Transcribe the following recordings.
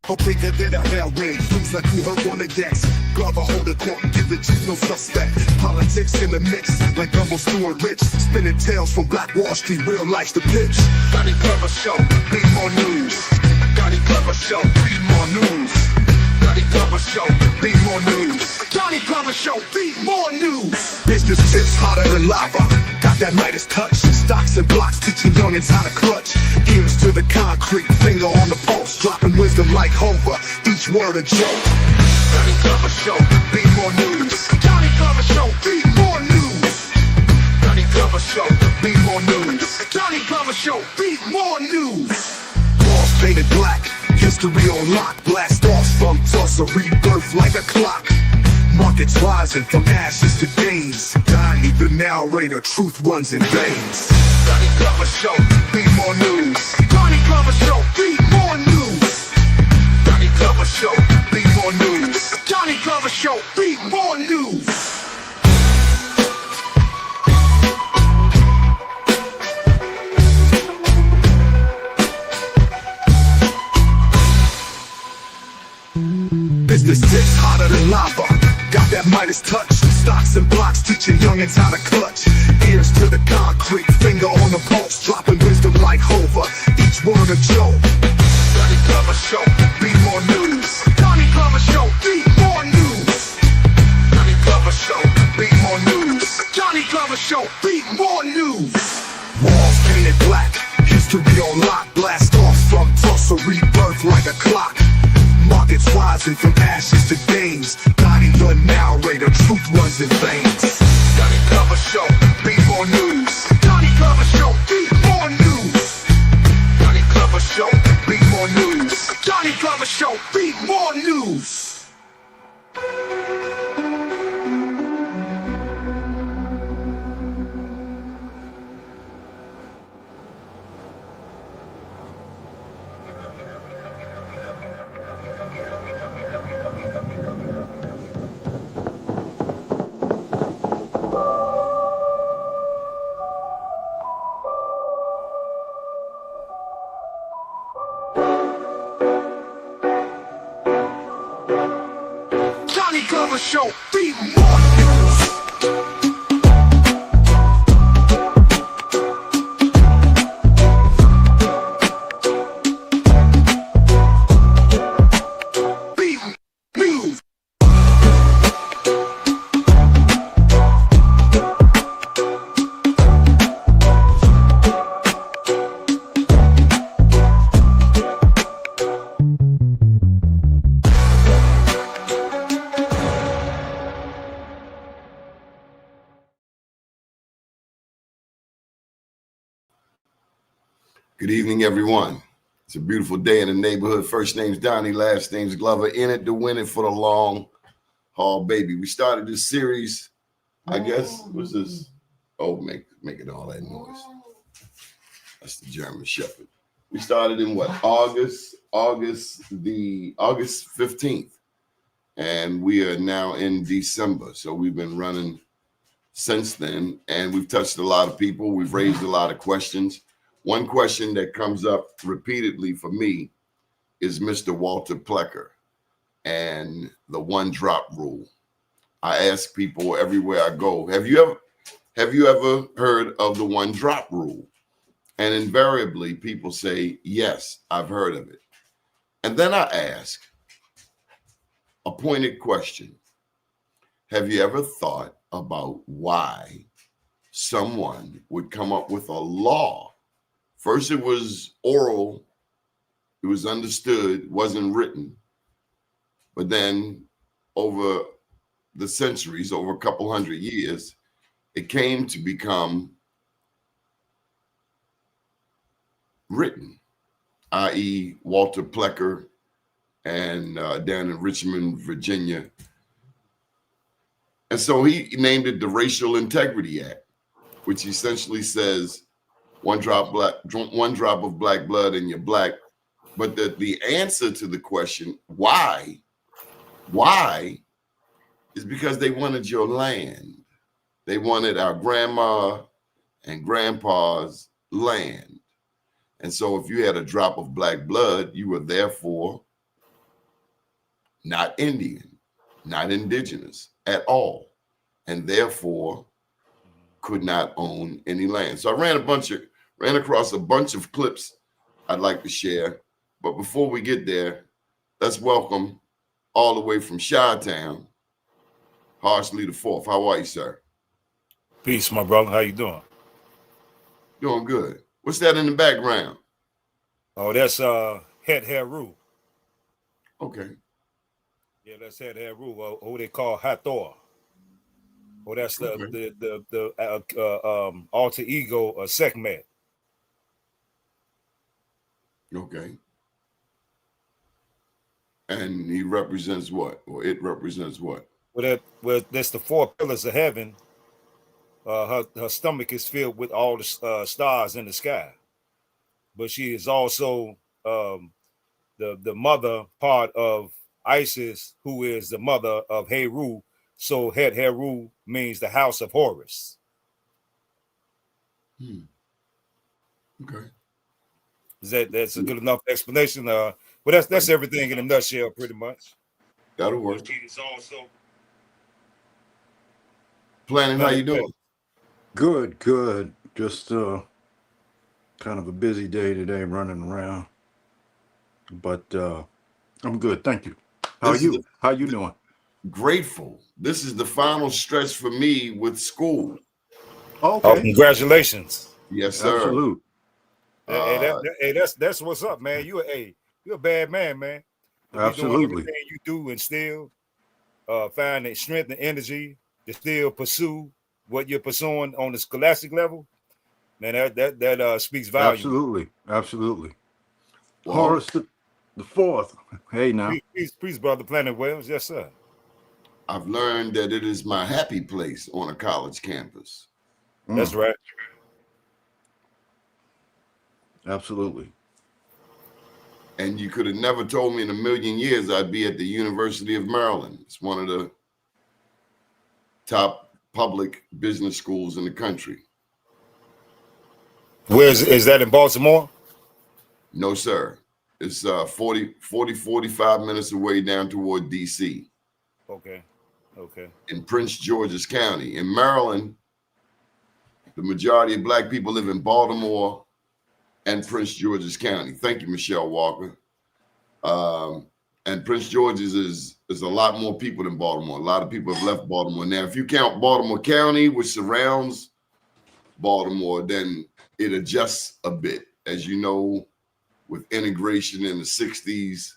Or bigger than a hell rain, things like you heard on the decks. Glover hold the court, give the chief no suspect. Politics in the mix, like Gumbo Stewart Rich. Spinning tales from Black Wall Street, real life's the pitch. Donnie Glover Show, be more news. Donnie Glover Show, be more news. Donnie Glover Show, be more news. Donnie Glover Show, be more news. Business tips hotter than lava. Got that Midas touch. Stocks and blocks teaching youngins how to clutch. Ears to the concrete, finger on the pulse. Dropping wisdom like Homer, each word a joke. Donnie Glover Show, be more news. Donnie Glover Show, be more news. Donnie Glover Show, be more news. Donnie Glover Show, be more news. Walls painted black, history on lock. Blast off from Tulsa, rebirth like a clock. Markets rising from ashes to gains. Donnie the narrator, truth runs in veins. Donnie Glover Show, be more news. Donnie Glover Show, be more news. Donnie Glover Show, be more news. Donnie Glover Show, be more news. Business tips hotter than lava. Got that Midas touch. Stocks and blocks teaching youngins how to clutch. Ears to the concrete, finger on the pulse. Dropping wisdom like Homer, each word a joke. Donnie Glover Show, be more news. Donnie Glover Show, be more news. Donnie Glover Show, be more news. Donnie Glover Show, be more news. Walls painted black, history on lock. Blast off from Tulsa, rebirth like a clock. Markets rising from ashes to gains. Donnie the narrator, truth runs in veins. Donnie Glover Show, be more news. Donnie Glover Show, be more news. Donnie Glover Show, be more news. Donnie Glover Show, be more news. Show, be more news. Be news. Good evening, everyone. It's a beautiful day in the neighborhood. First name's Donnie, last name's Glover. In it to win it for the long haul, baby. We started this series, I guess. What's this? Oh, making all that noise. That's the German Shepherd. We started in what? August 15th. And we are now in December. So we've been running since then. And we've touched a lot of people. We've raised a lot of questions. One question that comes up repeatedly for me is Mr. Walter Plecker and the one drop rule. I ask people everywhere I go, have you ever heard of the one drop rule? And invariably people say, yes, I've heard of it. And then I ask a pointed question. Have you ever thought about why someone would come up with a law? First, it was oral, it was understood, wasn't written. But then over the centuries, over a couple hundred years, it came to become written, i.e. Walter Plecker and down in Richmond, Virginia. And so he named it the Racial Integrity Act, which essentially says, one drop of black blood and you're black. But the answer to the question, why, is because they wanted your land. They wanted our grandma and grandpa's land. And so if you had a drop of black blood, you were therefore not Indian, not indigenous at all, and therefore could not own any land. So I ran across a bunch of clips I'd like to share. But before we get there, let's welcome all the way from Chi-Town, Harsley the Fourth. How are you, sir? Peace, my brother. How you doing? Doing good. What's that in the background? Oh, that's Het Heru. Okay. Yeah, that's Het Heru, who they call Hathor. Oh, that's the alter ego of Sekhmet. Okay. And he represents what? Or it represents what? Well, that's the four pillars of heaven. Her stomach is filled with all the stars in the sky, but she is also the mother part of Isis, who is the mother of Heru. So Het Heru means the house of Horus. Okay. That's a good enough explanation? But that's everything in a nutshell, pretty much. That'll work. Planning, how you doing? Good. Just kind of a busy day today, running around. But I'm good, thank you. How you doing? Grateful. This is the final stretch for me with school. Okay. Oh, congratulations. Yes, sir. Absolute. Hey, that's what's up, man. You're a bad man, man. To Absolutely. be doing everything you do and still find the strength and energy to still pursue what you're pursuing on the scholastic level, man. That speaks volume. Absolutely. Well, Horace the Fourth. Hey now. Peace, brother. Planet Wells, yes, sir. I've learned that it is my happy place on a college campus. That's right. Absolutely. And you could have never told me in a million years I'd be at the University of Maryland. It's one of the top public business schools in the country. Is that in Baltimore? No, sir. It's 45 minutes away down toward D.C. Okay. In Prince George's County. In Maryland, the majority of Black people live in Baltimore and Prince George's County. Thank you, Michelle Walker. And Prince George's is a lot more people than Baltimore. A lot of people have left Baltimore. Now, if you count Baltimore County, which surrounds Baltimore, then it adjusts a bit. As you know, with integration in the 60s,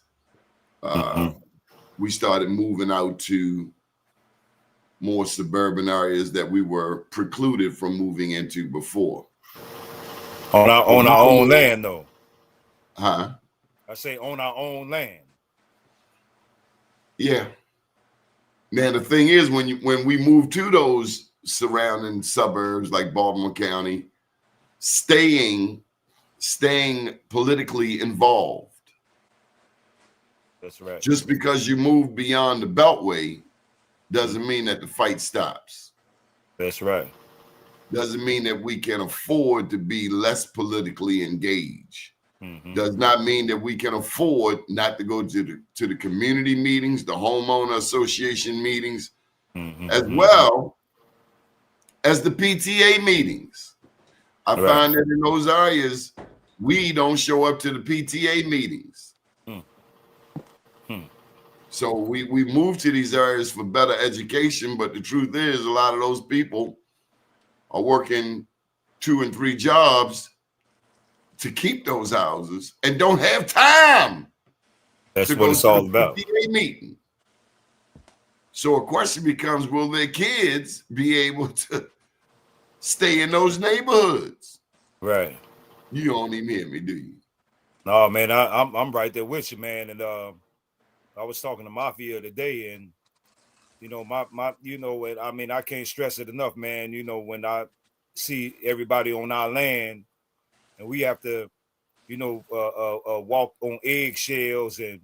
we started moving out to more suburban areas that we were precluded from moving into before. On our own land, though. Huh? I say on our own land. Yeah. Now the thing is, when we move to those surrounding suburbs like Baltimore County, staying politically involved. That's right. Just because you move beyond the Beltway doesn't mean that the fight stops. That's right. Doesn't mean that we can afford to be less politically engaged. Does not mean that we can afford not to go to the community meetings, the homeowner association meetings, as well as the PTA meetings. I find that in those areas, we don't show up to the PTA meetings. So we move to these areas for better education, but the truth is a lot of those people are working 2 and 3 jobs to keep those houses and don't have time. That's what it's all about. PTA meeting. So a question becomes, will their kids be able to stay in those neighborhoods? Right. You don't even hear me, do you? No, man, I'm right there with you, man. And I was talking to Mafia today, and I can't stress it enough, man. When I see everybody on our land, and we have to, walk on eggshells and,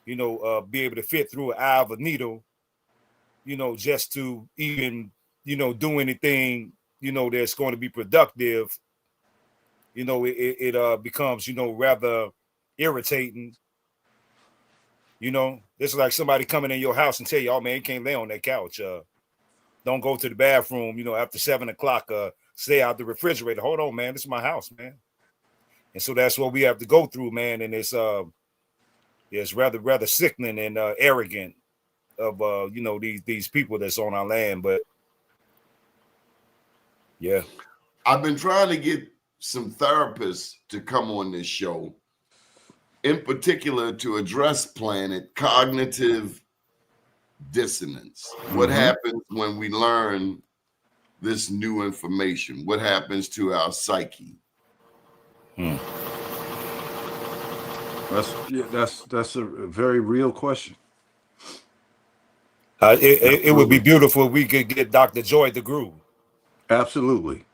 be able to fit through an eye of a needle, just to even, do anything, that's going to be productive. It becomes, rather irritating. You know, it's like somebody coming in your house and tell you, "Oh man, you can't lay on that couch. Don't go to the bathroom. You know, after 7 o'clock. Stay out the refrigerator. Hold on, man. This is my house, man." And so that's what we have to go through, man. And it's rather sickening and arrogant of you know, these people that's on our land. But yeah, I've been trying to get some therapists to come on this show, in particular to address planet cognitive dissonance. What happens when we learn this new information? What happens to our psyche? That's a very real question. it would be beautiful if we could get Dr. Joy the Groove. Absolutely.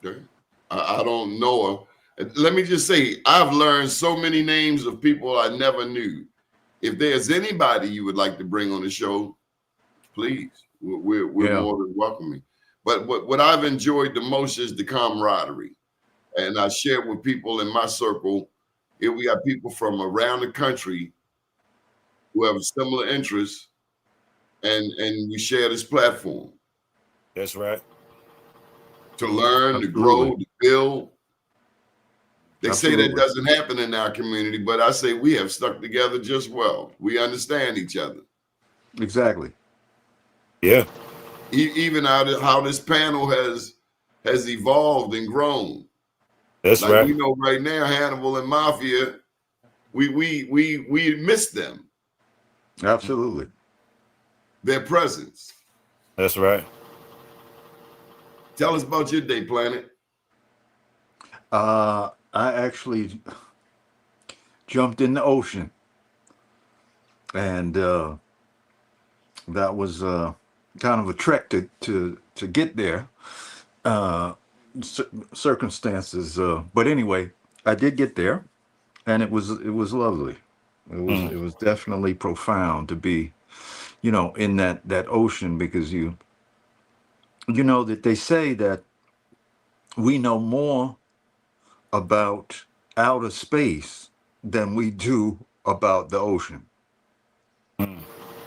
Okay. I don't know her. Let me just say, I've learned so many names of people I never knew. If there's anybody you would like to bring on the show, please, we're more than welcoming. But what I've enjoyed the most is the camaraderie. And I share with people in my circle. Here we got people from around the country who have similar interests, and we share this platform. That's right. To learn, Absolutely. to grow, to build. They Absolutely. say that doesn't happen in our community, but I say we have stuck together just well. We understand each other. Exactly. Yeah. Even how this panel has evolved and grown. That's like right. We know right now, Hannibal and Mafia, we miss them. Absolutely. Their presence. That's right. Tell us about your day, Planet. I actually jumped in the ocean, and that was kind of a trek to get there. Circumstances, but anyway, I did get there, and it was lovely. It was definitely profound to be, you know, in that ocean, because you know that they say that we know more about outer space than we do about the ocean.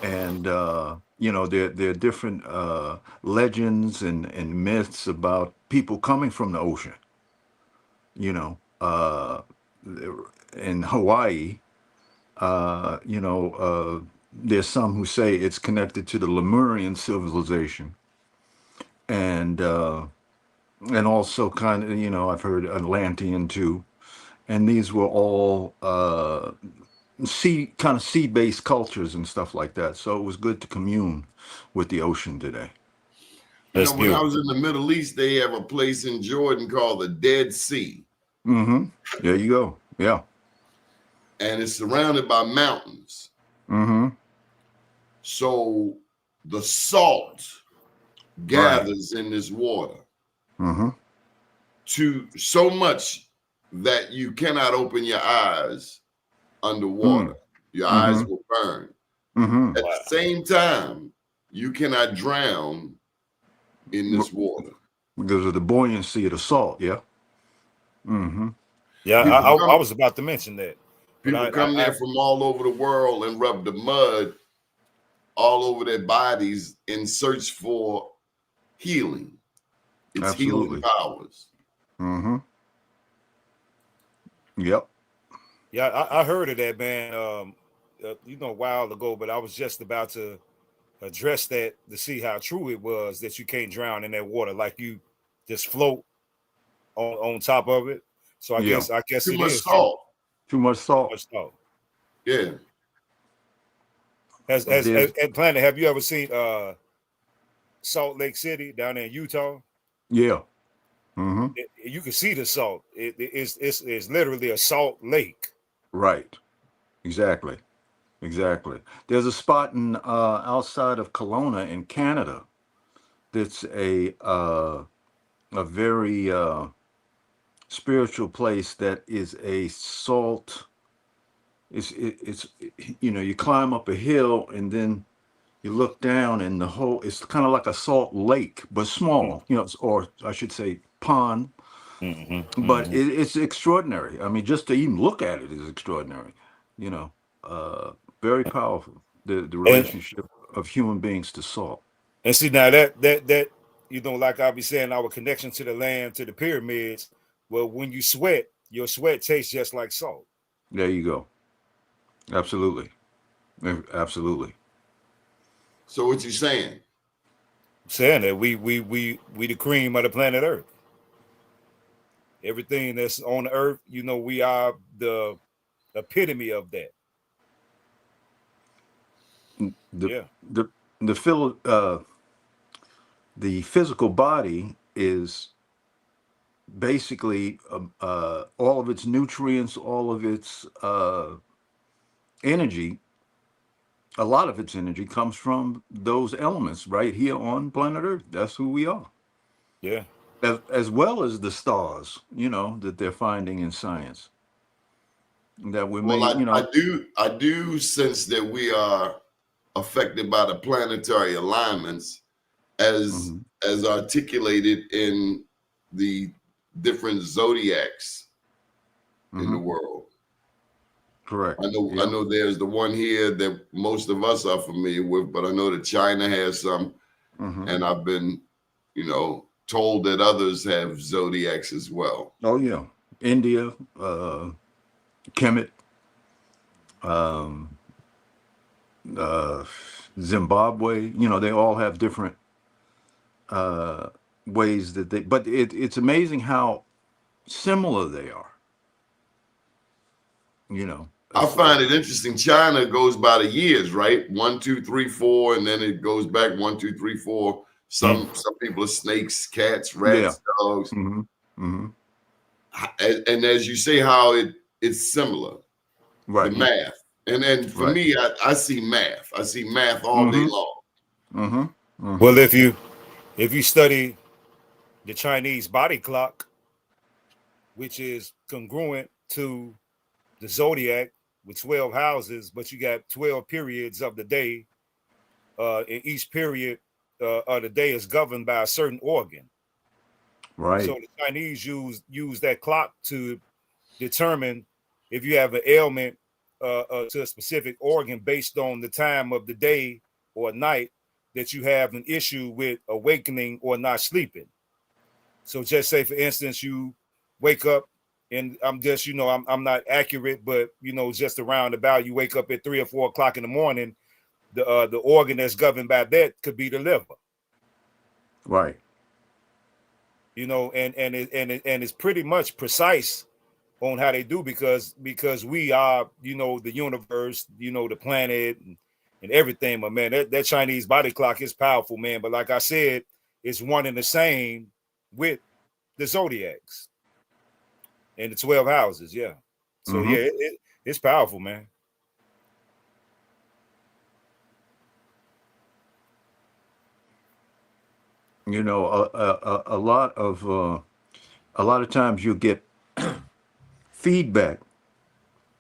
And you know, there are different legends and myths about people coming from the ocean. You know, in Hawaii, you know, there's some who say it's connected to the Lemurian civilization, and also kind of, you know, I've heard Atlantean too, and these were all sea-based cultures and stuff like that. So it was good to commune with the ocean today. You know, when I was in the Middle East, they have a place in Jordan called the Dead Sea. There you go. Yeah. And it's surrounded by mountains. So the salt gathers in this water to so much that you cannot open your eyes underwater. Your eyes will burn. At the same time, you cannot drown in this water because of the buoyancy of the salt. Yeah. Yeah, I was about to mention that. People come there from all over the world and rub the mud all over their bodies in search for healing. It's Absolutely. healing powers. Yep. Yeah, I heard of that, man. You know, a while ago, but I was just about to address that to see how true it was that you can't drown in that water, like you just float on top of it. So I guess too it much is salt. Too much salt. Too much salt. Yeah. As Planet, have you ever seen Salt Lake City down there in Utah? Yeah. You can see the salt. It's literally a salt lake. Right. Exactly. There's a spot in outside of Kelowna in Canada that's a very spiritual place that is a salt. It's you know, you climb up a hill and then you look down and the whole, it's kind of like a salt lake, but small, you know, or I should say pond. But it's extraordinary. I mean, just to even look at it is extraordinary, you know. Very powerful. The And relationship of human beings to salt. see now that like I be saying, our connection to the land, to the pyramids. Well, when you sweat, your sweat tastes just like salt. There you go. Absolutely. Absolutely. So what you saying? I'm saying that we the cream of the planet Earth. Everything that's on the earth, we are the epitome of that. The Yeah, the the phil the physical body is basically all of its nutrients, all of its energy, a lot of its energy comes from those elements right here on planet Earth. That's who we are. yeah. As well as the stars, that they're finding in science. That we may, Well, I do sense that we are affected by the planetary alignments as mhm, as articulated in the different zodiacs in the mhm, world. correct. I Yeah. know there's the one here that most of us are familiar with, but I know that China has some, Hmm. and I've been, told that others have zodiacs as well. Oh yeah. India, Kemet, um, uh, Zimbabwe. They all have different uh, ways that they. But it's amazing how similar they are. You know, I It's, find it interesting. China goes by the years, right? 1, 2, 3, 4, and then it goes back 1, 2, 3, 4. Mm. Some people are snakes, cats, yeah. rats, dogs, Hmm. Hmm. and as you say, how it's similar. The Right. math, and for Right. me, I see math. I see math all day Hmm. long. Hmm. Well, Hmm. if you study the Chinese body clock, which is congruent to the zodiac with 12 houses, but you got 12 periods of the day. And each period of the day is governed by a certain organ. So Right. the Chinese use that clock to determine if you have an ailment to a specific organ based on the time of the day or night that you have an issue with awakening or not sleeping. So just say, for instance, you wake up, and I'm just, I'm not accurate, but just around about, you wake up at 3 or 4 o'clock in the morning. The organ that's governed by that could be the liver. Right. And it's pretty much precise on how they do, because we are, the universe, the planet, and everything. But man, that Chinese body clock is powerful, man. But like I said, it's one and the same with the zodiacs and the 12 houses. Yeah. So Hmm. yeah, it's powerful, man. A lot of times you get feedback,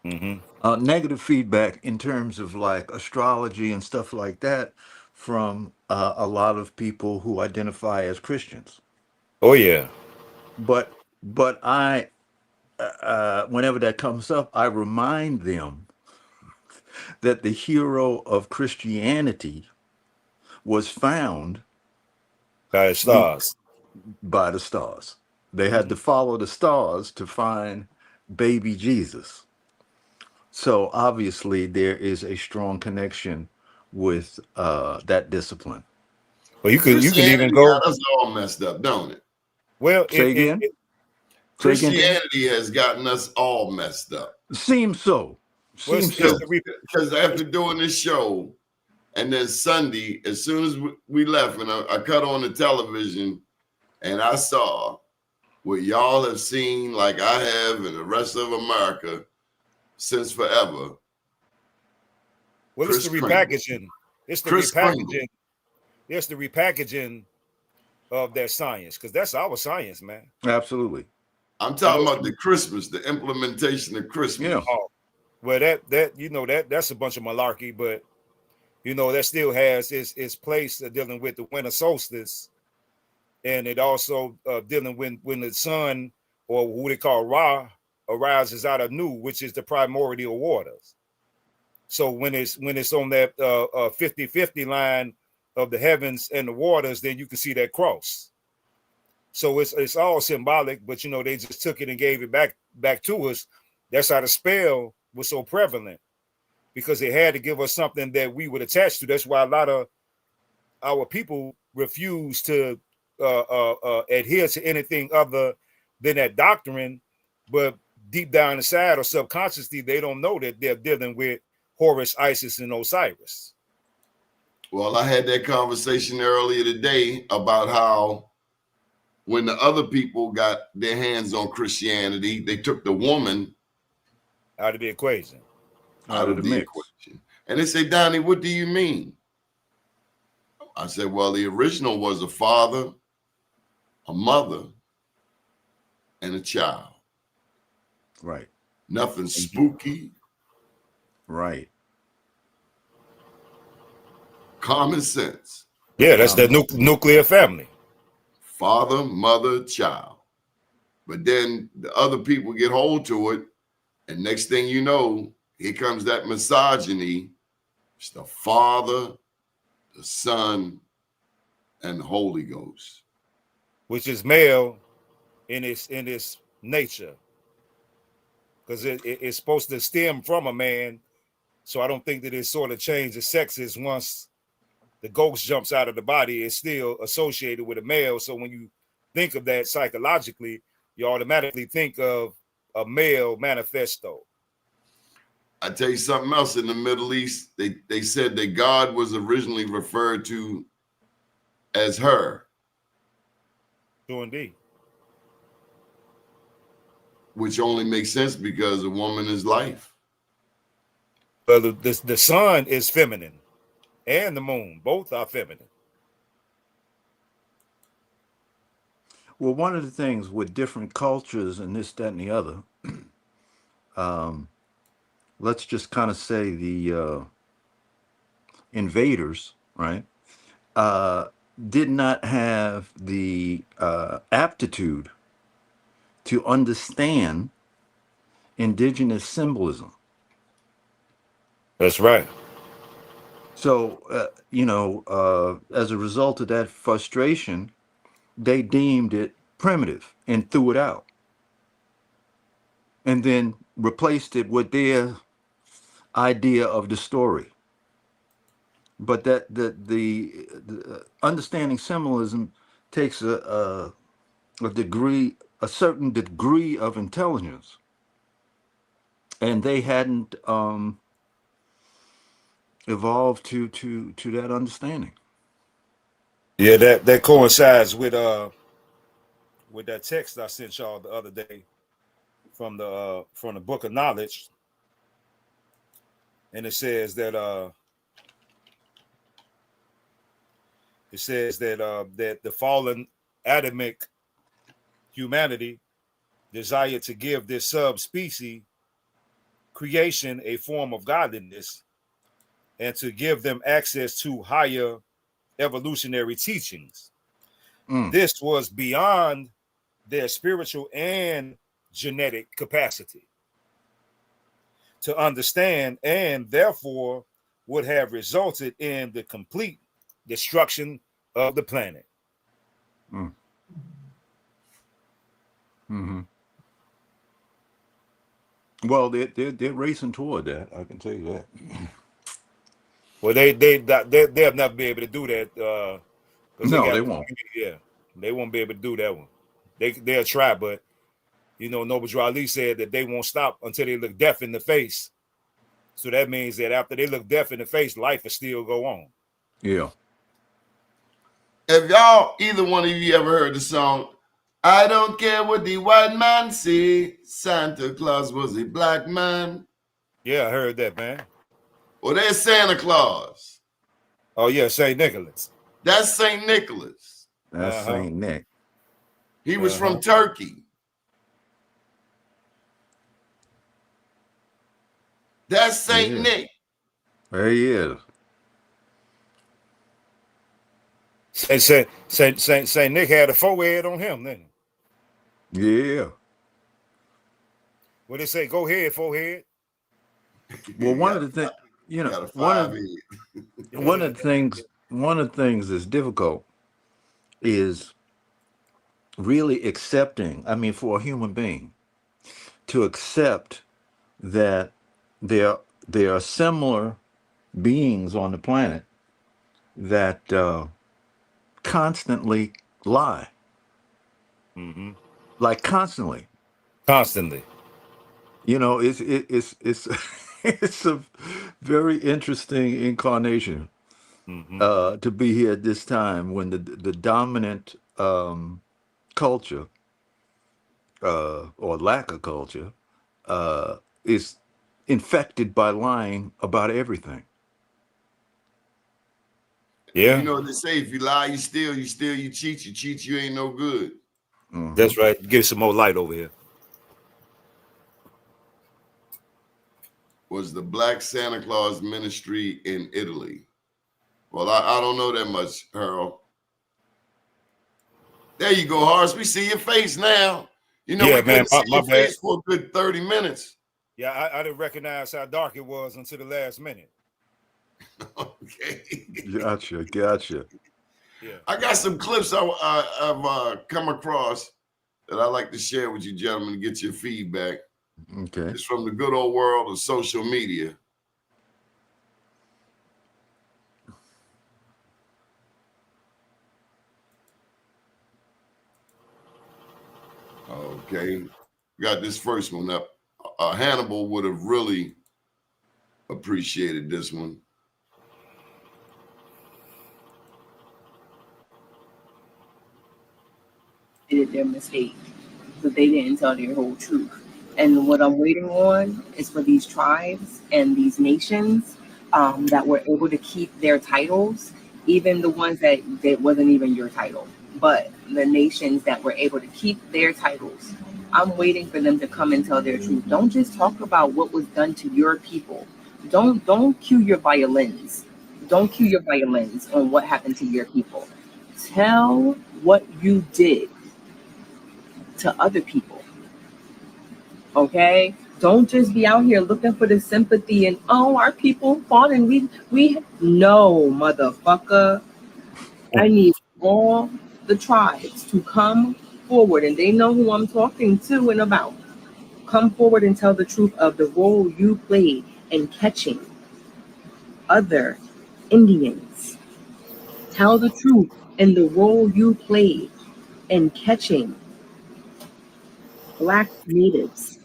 Mm-hmm. negative feedback in terms of like astrology and stuff like that from a lot of people who identify as Christians. Oh yeah. But I, whenever that comes up, I remind them that the hero of Christianity was found By the be, stars. by the stars. They had Mm-hmm. to follow the stars to find baby Jesus. So obviously, there is a strong connection with that discipline. Well, you can even Christianity go. got us all messed up, don't it? Well, Say again. Say again, Ken. Christianity has gotten us all messed up. Seems so. well, Seems it's so. Because after doing this show, and then Sunday, as soon as we left, and I cut on the television, and I saw what y'all have seen, like I have, and the rest of America since forever. Well, it's the Chris Kringle. repackaging. It's the Chris Kringle. repackaging. It's the repackaging of that science, because that's our science, man. Absolutely. I'm You talking know, about the Christmas, the implementation of Yeah. Christmas. oh, well, that's a bunch of malarkey, but that still has its place dealing with the winter solstice, and it also dealing when the sun, or who they call Ra, arises out of Nu, which is the primordial waters. So when it's on that 50-50 line of the heavens and the waters, then you can see that cross. So it's all symbolic, but they just took it and gave it back to us. That's how the spell was so prevalent, because it had to give us something that we would attach to. That's why a lot of our people refuse to adhere to anything other than that doctrine. But deep down inside or subconsciously, they don't know that they're dealing with Horus, Isis, and Osiris. Well, I had that conversation earlier today about how when the other people got their hands on Christianity, they took the woman Out of the equation. Out of the equation. And they say, Donnie, what do you mean? I said, well, the original was a father, a mother, and a child. Right. Nothing spooky. Right. Common sense. Yeah, that's the nuclear family. Father, mother, child. But then the other people get hold to it, and next thing you know, here comes that misogyny. It's the Father, the Son, and the Holy Ghost, which is male in its nature, because it's supposed to stem from a man. So I don't think that it sort of changes sexes once the ghost jumps out of the body. It's still associated with a male. So when you think of that psychologically, you automatically think of a male manifesto. I tell you something else. In the Middle East, they said that God was originally referred to as her. True indeed. Which only makes sense because a woman is life. Well, the sun is feminine, and the moon, both are feminine. Well, one of the things with different cultures and this, that, and the other, let's just kind of say the invaders, right, did not have the aptitude to understand indigenous symbolism. That's right. So, as a result of that frustration, they deemed it primitive and threw it out, and then replaced it with their idea of the story. But that the understanding symbolism takes a certain degree of intelligence, and they hadn't evolved to that understanding. Yeah, that coincides with that text I sent y'all the other day from the Book of Knowledge, and it says that that the fallen Adamic humanity desired to give this subspecies creation a form of godliness and to give them access to higher evolutionary teachings. This was beyond their spiritual and genetic capacity to understand, and therefore would have resulted in the complete destruction of the planet. Mm-hmm. Well, they're racing toward that. I can tell you that. Well, they'll never be able to do that. No, they won't. Yeah, they won't be able to do that one. They'll try, but Noble Drew Ali said that they won't stop until they look death in the face. So that means that after they look death in the face, life will still go on. Yeah. Have y'all, either one of you, ever heard the song, I don't care what the white man say, Santa Claus was a black man? Yeah, I heard that, man. Well, there's Santa Claus. Oh, yeah, St. Nicholas. That's St. Nicholas. That's St. Nick. He was from Turkey. That's St. Nick. There he is. Saint Nick had a forehead on him, didn't he? Yeah. What they say? Go ahead, forehead. Well, one of the things. You know, Got a 5 head. one of the things that's difficult is really accepting. I mean, for a human being to accept that there there are similar beings on the planet that constantly lie, Mm-hmm. like constantly. Constantly. You know, it's it's a very interesting incarnation Mm-hmm. to be here at this time when the dominant culture or lack of culture is infected by lying about everything. And you Yeah, know what they say: if you lie, you steal, you cheat, you ain't no good. Hmm. that's right. Give some more light over here. Was the Black Santa Claus ministry in Italy? Well, I don't know that much, Harold. There you go, Horace. We see your face now. You know, Yeah, we man. couldn't see My your bad. face for a good 30 minutes. Yeah, I didn't recognize how dark it was until the last minute. Okay. Gotcha, gotcha. Yeah. I got some clips I've come across that I like to share with you, gentlemen, to get your feedback. Okay. It's from the good old world of social media. Okay. Got this first one up. Hannibal would have really appreciated this one. Did their mistake, but they didn't tell their whole truth. And what I'm waiting on is for these tribes and these nations that were able to keep their titles, even the ones that wasn't even your title, but the nations that were able to keep their titles. I'm waiting for them to come and tell their truth. Don't just talk about what was done to your people. Don't cue your violins. Don't cue your violins on what happened to your people. Tell what you did to other people. Okay? Don't just be out here looking for the sympathy and oh our people fought and we no motherfucker. I need all the tribes to come forward and they know who I'm talking to and about. Come forward and tell the truth of the role you played in catching other Indians. Tell the truth in the role you played in catching black natives.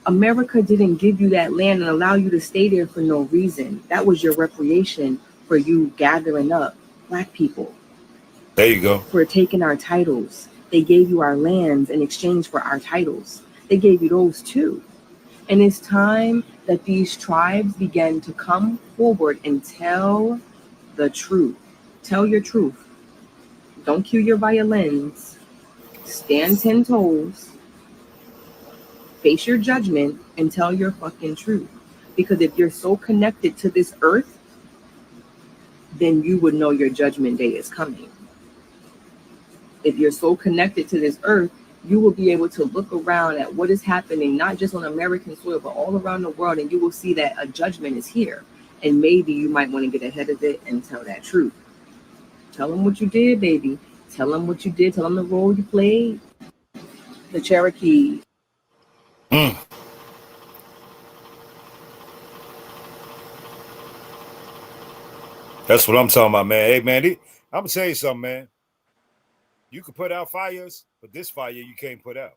America didn't give you that land and allow you to stay there for no reason. That was your reparation for you gathering up black people, There you go. for taking our titles. They gave you our lands in exchange for our titles. They gave you those too. And it's time that these tribes began to come forward and tell the truth. Tell your truth. Don't cue your violins. Stand 10 toes. Face your judgment and tell your fucking truth. Because if you're so connected to this earth, then you would know your judgment day is coming. If you're so connected to this earth, you will be able to look around at what is happening, not just on American soil, but all around the world, and you will see that a judgment is here. And maybe you might want to get ahead of it and tell that truth. Tell them what you did, baby. Tell them what you did. Tell them the role you played. The Cherokee. Mm, that's what I'm talking about, man. Hey, man, I'm gonna tell you something, man. You can put out fires, but this fire you can't put out.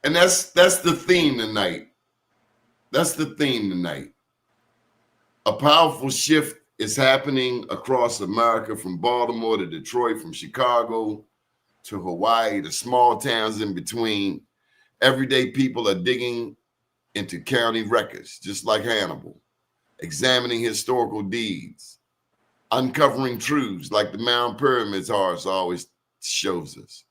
And that's the theme tonight. That's the theme tonight. A powerful shift is happening across America, from Baltimore to Detroit, from Chicago to Hawaii, to small towns in between. Everyday people are digging into county records, just like Hannibal, examining historical deeds, uncovering truths like the Mound Pyramids Horace always shows us.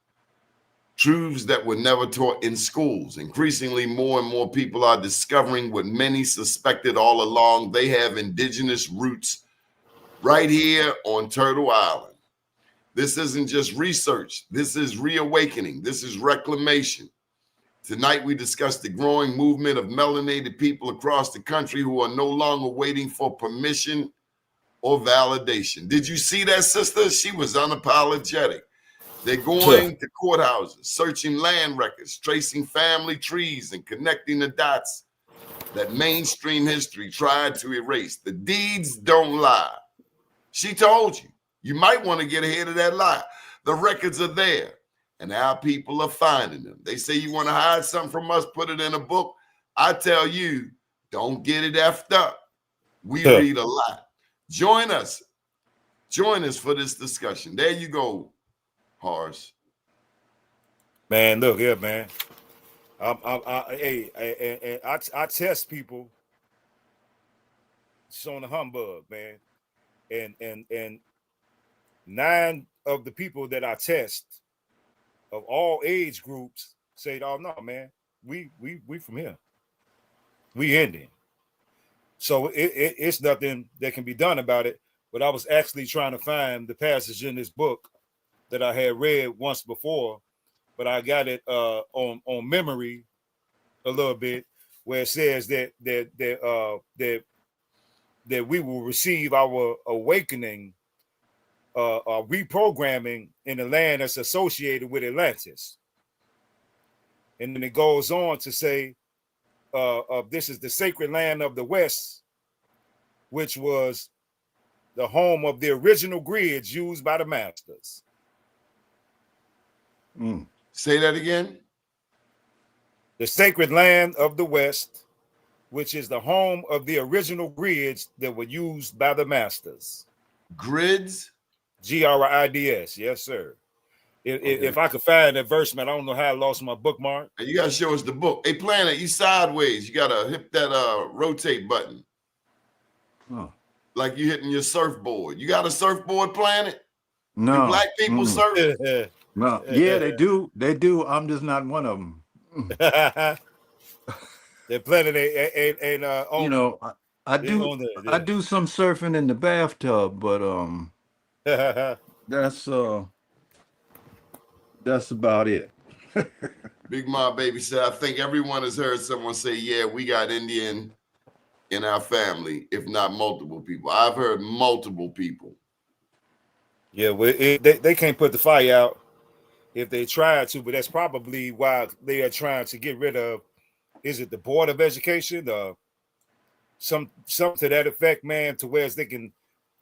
Truths that were never taught in schools. Increasingly, more and more people are discovering what many suspected all along: they have indigenous roots right here on Turtle Island. This isn't just research. This is reawakening. This is reclamation. Tonight, we discuss the growing movement of melanated people across the country who are no longer waiting for permission or validation. Did you see that, sister? She was unapologetic. They're going to courthouses, searching land records, tracing family trees, and connecting the dots that mainstream history tried to erase. The deeds don't lie. She told you. You might want to get ahead of that lie. The records are there, and our people are finding them. They say you want to hide something from us, put it in a book. I tell you, don't get it effed up. We read a lot. Join us. Join us for this discussion. There you go, Horace. Man, look here, man. I test people. It's on the humbug, man. And 9 of the people that I test of all age groups say, "Oh no, man, we from here. We Indian." So it's nothing that can be done about it. But I was actually trying to find the passage in this book that I had read once before, but I got it on memory a little bit, where it says that we will receive our awakening, reprogramming in the land that's associated with Atlantis. And then it goes on to say, this is the sacred land of the West, which was the home of the original grids used by the masters. Say that again. The sacred land of the West, which is the home of the original grids that were used by the masters. Grids? GRIDS, yes, sir. If I could find that verse, man, I don't know how I lost my bookmark. And you gotta show us the book. Hey, Planet, you sideways. You gotta hit that rotate button. Oh. Like you hitting your surfboard. You got a surfboard, Planet? No. Do black people surf? No. Yeah, they do. They do. I'm just not one of them. They're Planet ain't on. You know, I do some surfing in the bathtub, but that's about it. Big Ma Baby said, I think everyone has heard someone say, yeah, we got Indian in our family, if not multiple people. I've heard multiple people. Yeah, well, they can't put the fire out if they try to, but that's probably why they are trying to get rid of, is it the Board of Education? Some to that effect, man, to where they can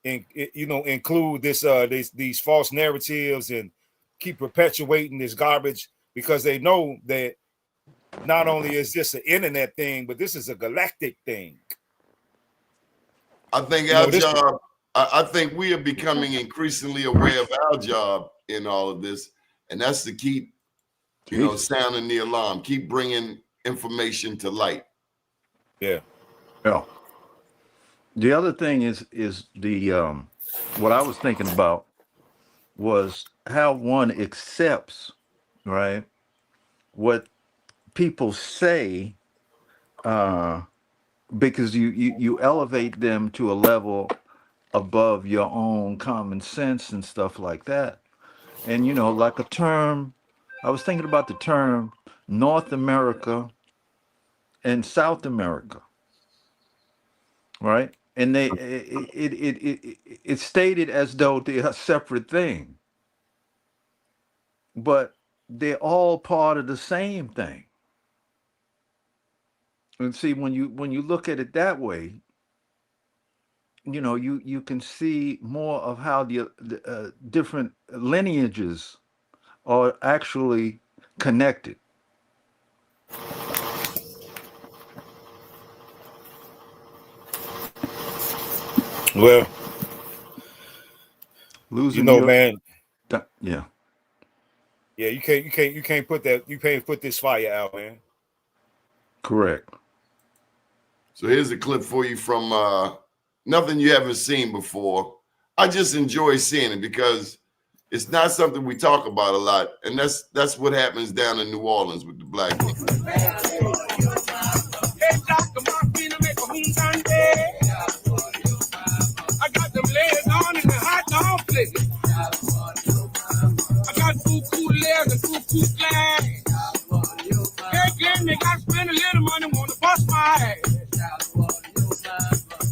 include these false narratives and keep perpetuating this garbage, because they know that not only is this an internet thing, but this is a galactic thing. I think our job, I think we are becoming increasingly aware of our job in all of this, and that's to keep, sounding the alarm, keep bringing information to light. Yeah. Yeah. The other thing is the what I was thinking about was how one accepts, right, what people say, because you elevate them to a level above your own common sense and stuff like that. And like a term, I was thinking about the term North America and South America, right? And it's stated as though they're a separate thing, but they're all part of the same thing. And see, when you look at it that way, you can see more of how the different lineages are actually connected. Well, Losing man. Yeah. Yeah, you can't put this fire out, man. Correct. So here's a clip for you from nothing you haven't seen before. I just enjoy seeing it because it's not something we talk about a lot, and that's what happens down in New Orleans with the black people. I got them legs on in the hot dog place. I got two cool legs and two cool flags. Hey,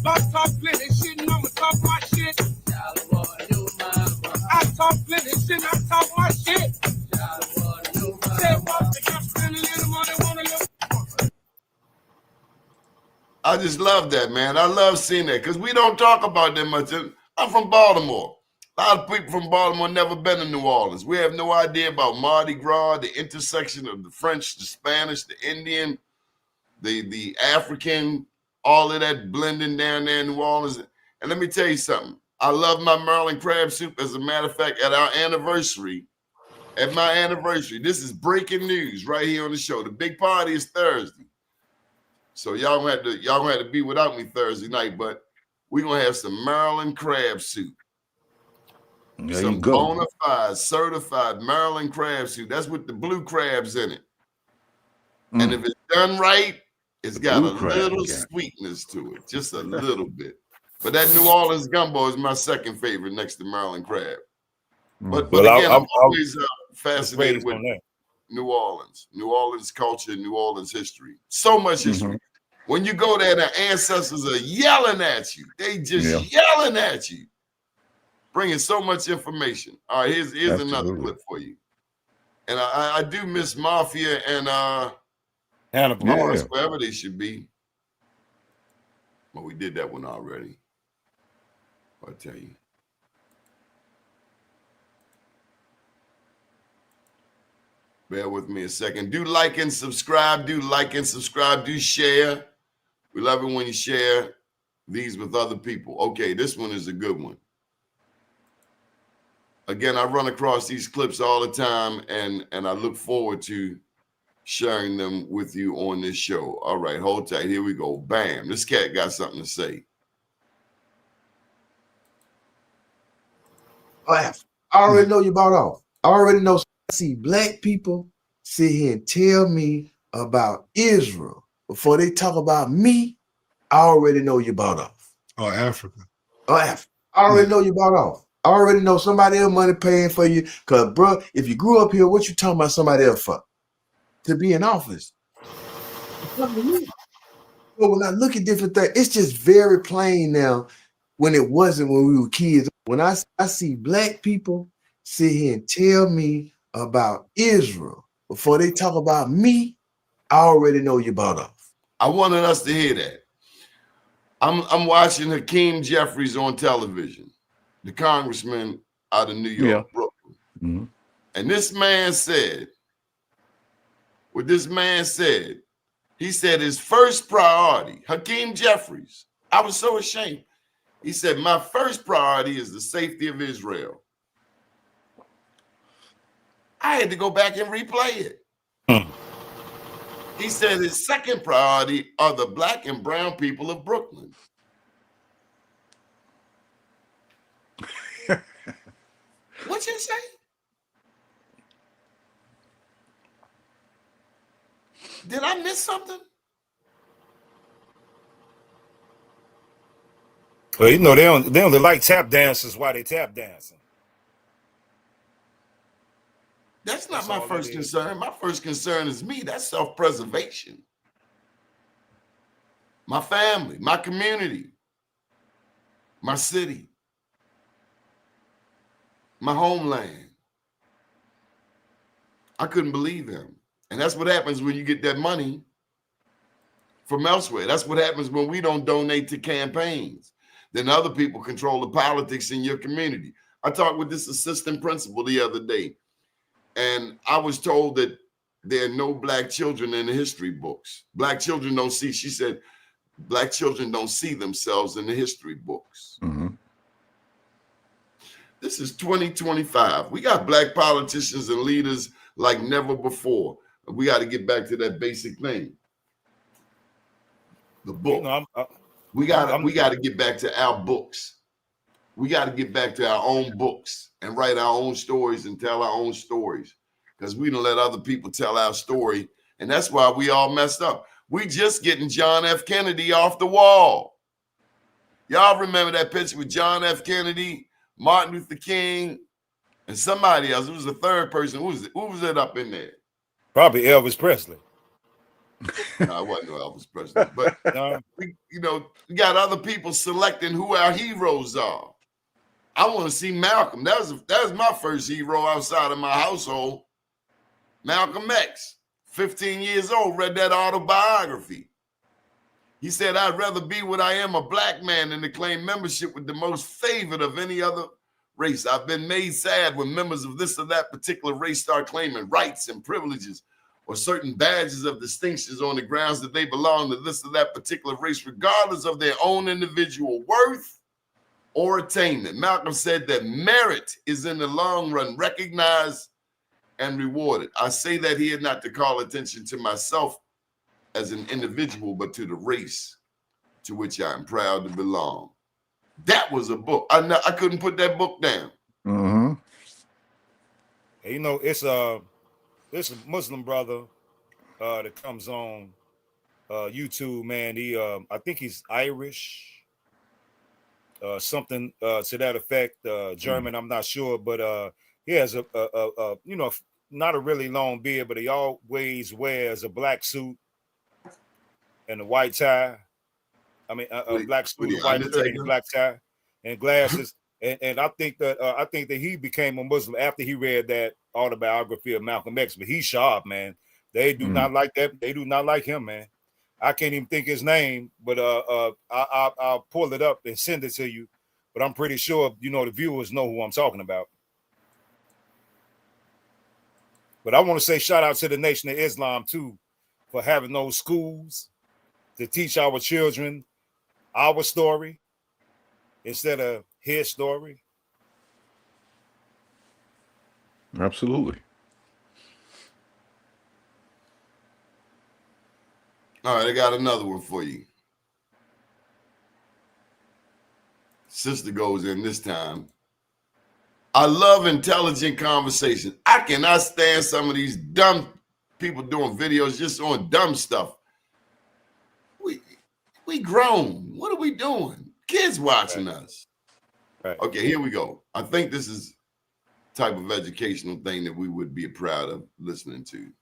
I talk plenty shit and I'ma talk my shit. I talk plenty shit and I talk my shit. Say what they got spending little money, wanna live. I just love that, man. I love seeing that because we don't talk about that much. I'm from Baltimore. A lot of people from Baltimore never been to New Orleans. We have no idea about Mardi Gras, the intersection of the French, the Spanish, the Indian, the African, all of that blending down there in New Orleans. And let me tell you something. I love my Maryland crab soup. As a matter of fact, at my anniversary, this is breaking news right here on the show. The big party is Thursday. So y'all gonna have to be without me Thursday night, but we're gonna have some Maryland crab soup. There Some you go. bona fide, certified Maryland crab soup. That's with the blue crabs in it. And if it's done right, it's got a little sweetness to it, just a little bit. But that New Orleans gumbo is my second favorite next to Maryland crab. But again, I'm always fascinated with New Orleans culture, New Orleans history. So much history. When you go there, the ancestors are yelling at you. They just yelling at you, bringing so much information. All right, here's another clip for you. And I do miss Mafia and Hannibal, Morris, wherever they should be. Well, we did that one already. I'll tell you. Bear with me a second. Do like and subscribe. Do share. We love it when you share these with other people. Okay, this one is a good one. Again, I run across these clips all the time, and I look forward to sharing them with you on this show. All right, hold tight. Here we go. Bam. This cat got something to say. I already know you bought off. I already know. I see black people sit here and tell me about Israel before they talk about me. I already know you bought off. Or Africa. I already know you bought off. I already know somebody else money paying for you. Because, bro, if you grew up here, what you talking about somebody else for? To be in office. So when I look at different things, it's just very plain now when it wasn't when we were kids. When I see black people sit here and tell me about Israel before they talk about me, I already know you bought off. I wanted us to hear that. I'm watching Hakeem Jeffries on television, the congressman out of New York, Brooklyn. And this man said, he said his first priority, Hakeem Jeffries, I was so ashamed. He said, my first priority is the safety of Israel. I had to go back and replay it. He said his second priority are the black and brown people of Brooklyn. What'd you say? Did I miss something? Well, you know, they only like tap dancers while they tap dancing. That's not my first concern. My first concern is me. That's self-preservation. My family, my community, my city, my homeland. I couldn't believe him. And that's what happens when you get that money from elsewhere. That's what happens when we don't donate to campaigns. Then other people control the politics in your community. I talked with this assistant principal the other day, and I was told that there are no black children in the history books. Black children don't see, she said, black children don't see themselves in the history books. This is 2025. We got black politicians and leaders like never before. We got to get back to that basic thing. The book. You know, we got to get back to our books. We got to get back to our own books and write our own stories and tell our own stories, because we don't let other people tell our story. And that's why we all messed up. We just getting John F. Kennedy off the wall. Y'all remember that picture with John F. Kennedy, Martin Luther King, and somebody else? It was the third person. Who was it up in there? Probably Elvis Presley. No, I wasn't no Elvis Presley. But No. we got other people selecting who our heroes are. I want to see Malcolm. That was my first hero outside of my household. Malcolm X, 15 years old, read that autobiography. He said, "I'd rather be what I am, a black man, than to claim membership with the most favored of any other race. I've been made sad when members of this or that particular race start claiming rights and privileges or certain badges of distinctions on the grounds that they belong to this or that particular race, regardless of their own individual worth or attainment." Malcolm said that merit is in the long run recognized and rewarded. I say that here not to call attention to myself as an individual, but to the race to which I am proud to belong. That was a book. I couldn't put that book down. Mm-hmm. It's a Muslim brother that comes on YouTube, man. He I think he's Irish, something to that effect. German, I'm not sure, but he has a not a really long beard, but he always wears a black suit and a white tie. I mean, a black suit, a white shirt, and a black tie, and glasses. And I think that he became a Muslim after he read that autobiography of Malcolm X. But he's sharp, man. They do not like that. They do not like him, man. I can't even think his name, but I'll pull it up and send it to you. But I'm pretty sure the viewers know who I'm talking about. But I want to say shout out to the Nation of Islam too for having those schools to teach our children our story instead of his story. Absolutely. All right, I got another one for you. Sister goes in this time. I love intelligent conversation. I cannot stand some of these dumb people doing videos just on dumb stuff. We grown. What are we doing? Kids watching us. Right. Okay, here we go. I think this is type of educational thing that we would be proud of listening to.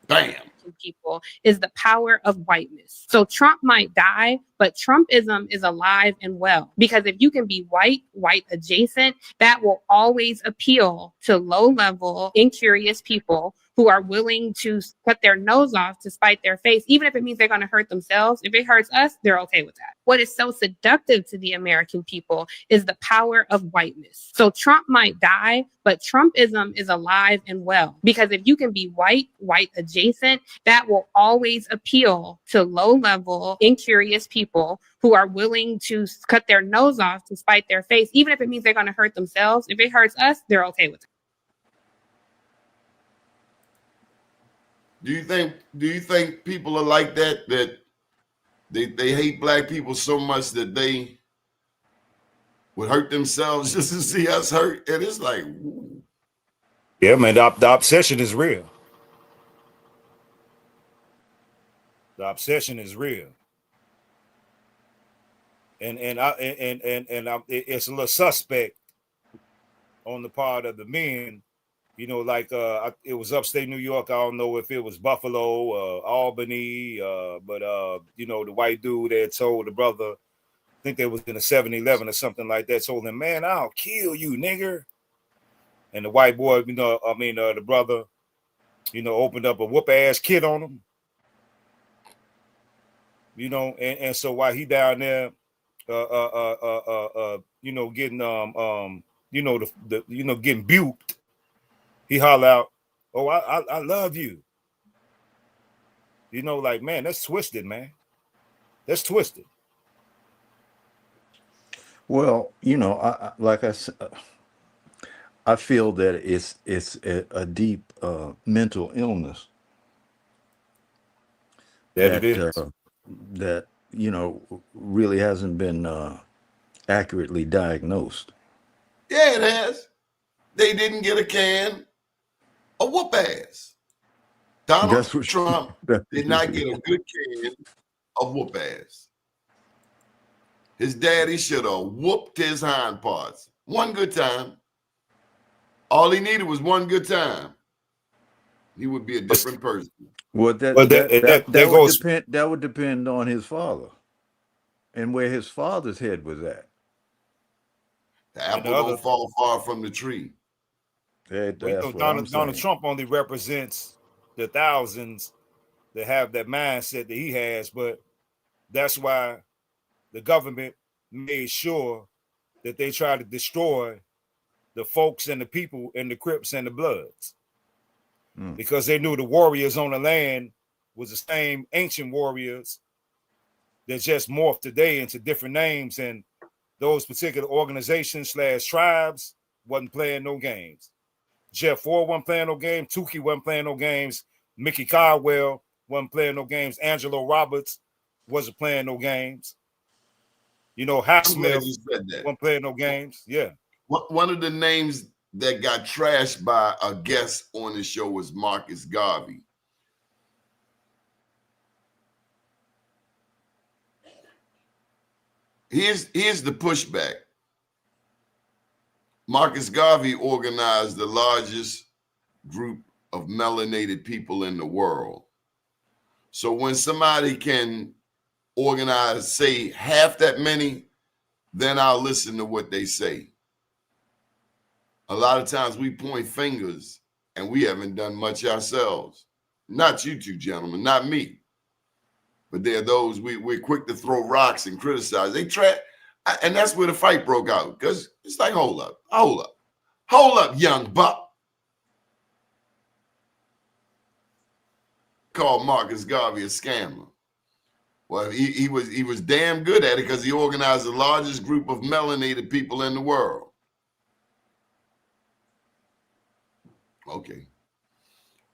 Bam. People is the power of whiteness. So Trump might die, but Trumpism is alive and well. Because if you can be white adjacent, that will always appeal to low-level, incurious people who are willing to cut their nose off to spite their face, even if it means they're going to hurt themselves. If it hurts us, they're okay with that. What is so seductive to the American people is the power of whiteness. So Trump might die, but Trumpism is alive and well. Because if you can be white adjacent, that will always appeal to low-level, incurious people who are willing to cut their nose off to spite their face, even if it means they're going to hurt themselves. If it hurts us, they're okay with it. Do you think people are like that they hate black people so much that they would hurt themselves just to see us hurt? And it's like, ooh. Yeah, man, the obsession is real. The obsession is real. And it's a little suspect on the part of the men. It was upstate New York. I don't know if it was Buffalo, Albany, but the white dude that told the brother, I think they was in a 7-Eleven or something like that, told him, "Man, I'll kill you, nigger." And the white boy, the brother, opened up a whoop-ass kid on him. And so while he down there, getting getting buked, he holler out, "Oh, I love you." Man, that's twisted, man. That's twisted. Well, I feel that it's a deep mental illness That it is. That really hasn't been accurately diagnosed. Yeah, it has. They didn't get a can of whoop ass. Donald Trump did not get a good can of whoop ass. His daddy should have whooped his hind parts one good time. All he needed was one good time. He would be a different person. Well, But that would goes. depend. That would depend on his father and where his father's head was at. The And the apple other, don't fall far from the tree. That's well, what I'm Donald saying. Trump only represents the thousands that have that mindset that he has, but that's why the government made sure that they try to destroy the folks and the people and the Crips and the Bloods, because they knew the warriors on the land was the same ancient warriors that just morphed today into different names, and those particular organizations / tribes wasn't playing no games. Jeff Ford wasn't playing no games. Tukey wasn't playing no games. Mickey Caldwell wasn't playing no games. Angelo Roberts wasn't playing no games. You know, Hack I'm glad Smith you said that. wasn't playing no games. Yeah. One of the names that got trashed by a guest on the show was Marcus Garvey. Here's the pushback. Marcus Garvey organized the largest group of melanated people in the world. So when somebody can organize, say, half that many, then I'll listen to what they say. A lot of times we point fingers and we haven't done much ourselves. Not you two gentlemen, not me. But there are those we're quick to throw rocks and criticize. They try, and that's where the fight broke out. Because it's like, hold up, young buck. Called Marcus Garvey a scammer. Well, he was damn good at it because he organized the largest group of melanated people in the world. Okay.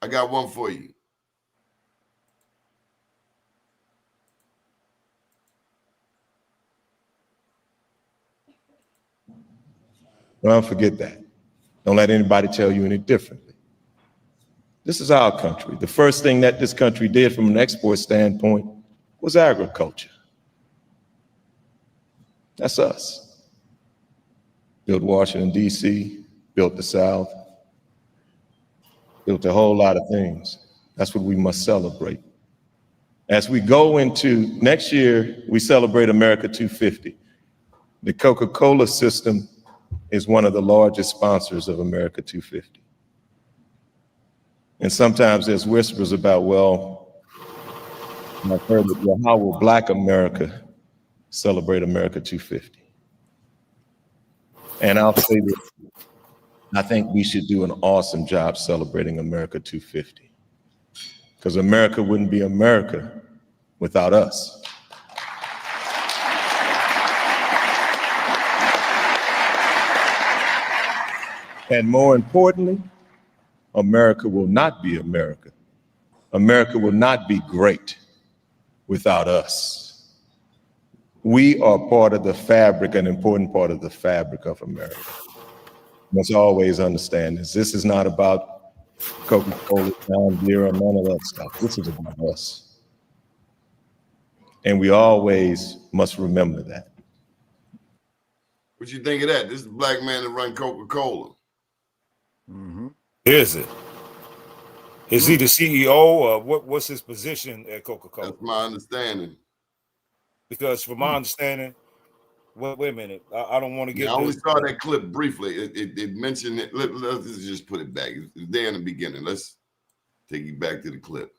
I got one for you. Don't forget that. Don't let anybody tell you any differently. This is our country. The first thing that this country did from an export standpoint was agriculture. That's us. Built Washington, D.C., built the South, built a whole lot of things. That's what we must celebrate. As we go into next year, we celebrate America 250. The Coca-Cola system is one of the largest sponsors of America 250. And sometimes there's whispers about, well, I've heard that, well, how will Black America celebrate America 250? And I'll say that I think we should do an awesome job celebrating America 250, because America wouldn't be America without us. And more importantly, America will not be America. America will not be great without us. We are part of the fabric, an important part of the fabric of America. Must always understand this. This is not about Coca-Cola, John Deere, or none of that stuff. This is about us. And we always must remember that. What you think of that? This is the black man that run Coca-Cola. Mm-hmm. Is it? Is he the CEO or what's his position at Coca-Cola? That's my understanding. Because from my understanding, wait a minute, I don't want to get. I only saw that clip briefly. It mentioned it. Let's just put it back. It's there in the beginning. Let's take you back to the clip.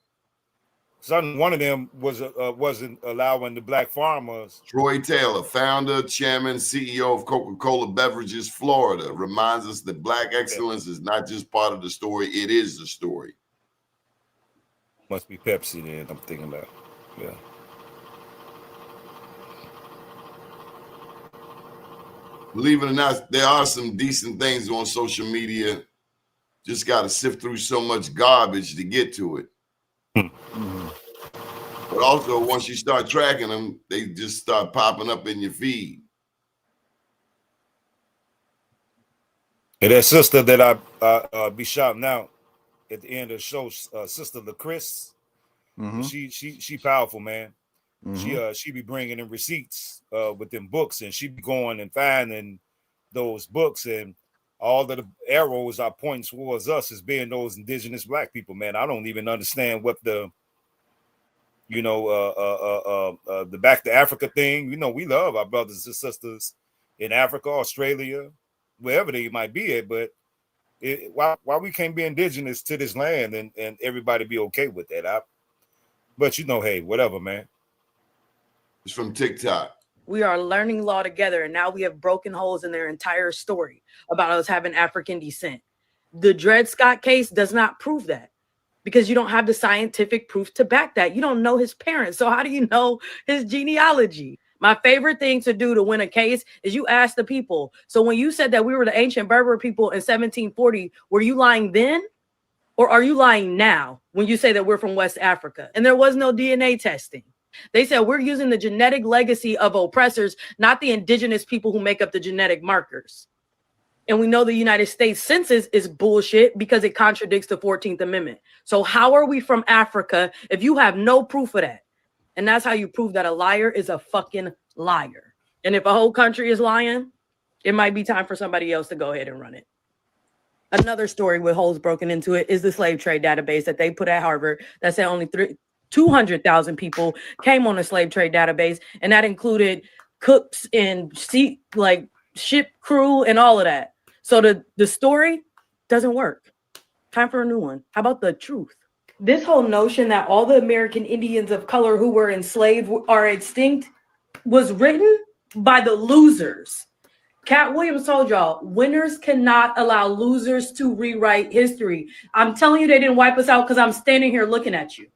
One of them wasn't allowing the black farmers. Troy Taylor, founder, chairman, CEO of Coca-Cola Beverages Florida, reminds us that Black excellence is not just part of the story; it is the story. Must be Pepsi then. I'm thinking about. Yeah. Believe it or not, there are some decent things on social media. Just got to sift through so much garbage to get to it. Mm-hmm. But also, once you start tracking them, they just start popping up in your feed. And that sister that I be shouting out at the end of the show, Sister LaChris, Mm-hmm. she powerful, man. Mm-hmm. She be bringing in receipts with them books, and she be going and finding those books, and all of the arrows are pointing towards us as being those indigenous black people, man. I don't even understand what the, the back to Africa thing. We love our brothers and sisters in Africa, Australia, wherever they might be at, but why we can't be indigenous to this land and everybody be okay with that? But hey, whatever, man. It's from TikTok. We are learning law together, and now we have broken holes in their entire story about us having African descent. The Dred Scott case does not prove that, because you don't have the scientific proof to back that. You don't know his parents. So how do you know his genealogy? My favorite thing to do to win a case is you ask the people. So when you said that we were the ancient Berber people in 1740, were you lying then? Or are you lying now when you say that we're from West Africa? And there was no DNA testing. They said we're using the genetic legacy of oppressors, not the indigenous people who make up the genetic markers. And we know the United States Census is bullshit because it contradicts the 14th Amendment. So how are we from Africa if you have no proof of that? And that's how you prove that a liar is a fucking liar. And if a whole country is lying, it might be time for somebody else to go ahead and run it. Another story with holes broken into it is the slave trade database that they put at Harvard that said only 200,000 people came on the slave trade database, and that included cooks and ship crew and all of that. So the story doesn't work. Time for a new one. How about the truth? This whole notion that all the American Indians of color who were enslaved are extinct was written by the losers. Cat Williams told y'all, winners cannot allow losers to rewrite history. I'm telling you, they didn't wipe us out because I'm standing here looking at you.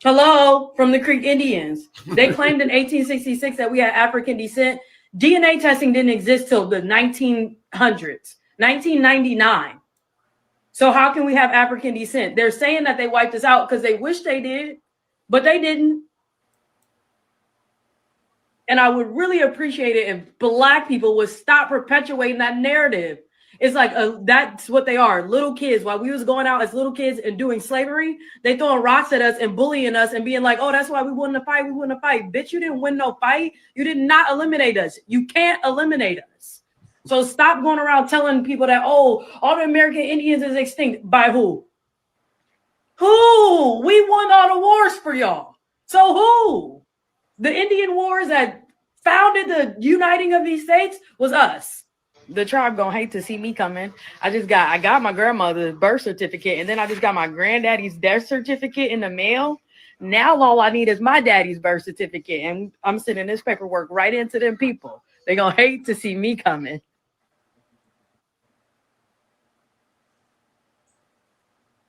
Hello, from the Creek Indians. They claimed in 1866 that we had African descent. DNA testing didn't exist till the 1900s, 1999. So how can we have African descent? They're saying that they wiped us out because they wish they did, but they didn't. And I would really appreciate it if Black people would stop perpetuating that narrative. It's like that's what they are, little kids. While we was going out as little kids and doing slavery, they throwing rocks at us and bullying us and being like, oh, that's why we wouldn't fight. We wouldn't fight. Bitch, you didn't win no fight. You did not eliminate us. You can't eliminate us. So stop going around telling people that, oh, all the American Indians is extinct. By who? Who? We won all the wars for y'all. So who? The Indian wars that founded the uniting of these states was us. The tribe gonna hate to see me coming. I got my grandmother's birth certificate, and then I just got my granddaddy's death certificate in the mail. Now all I need is my daddy's birth certificate, and I'm sending this paperwork right into them people. They gonna hate to see me coming.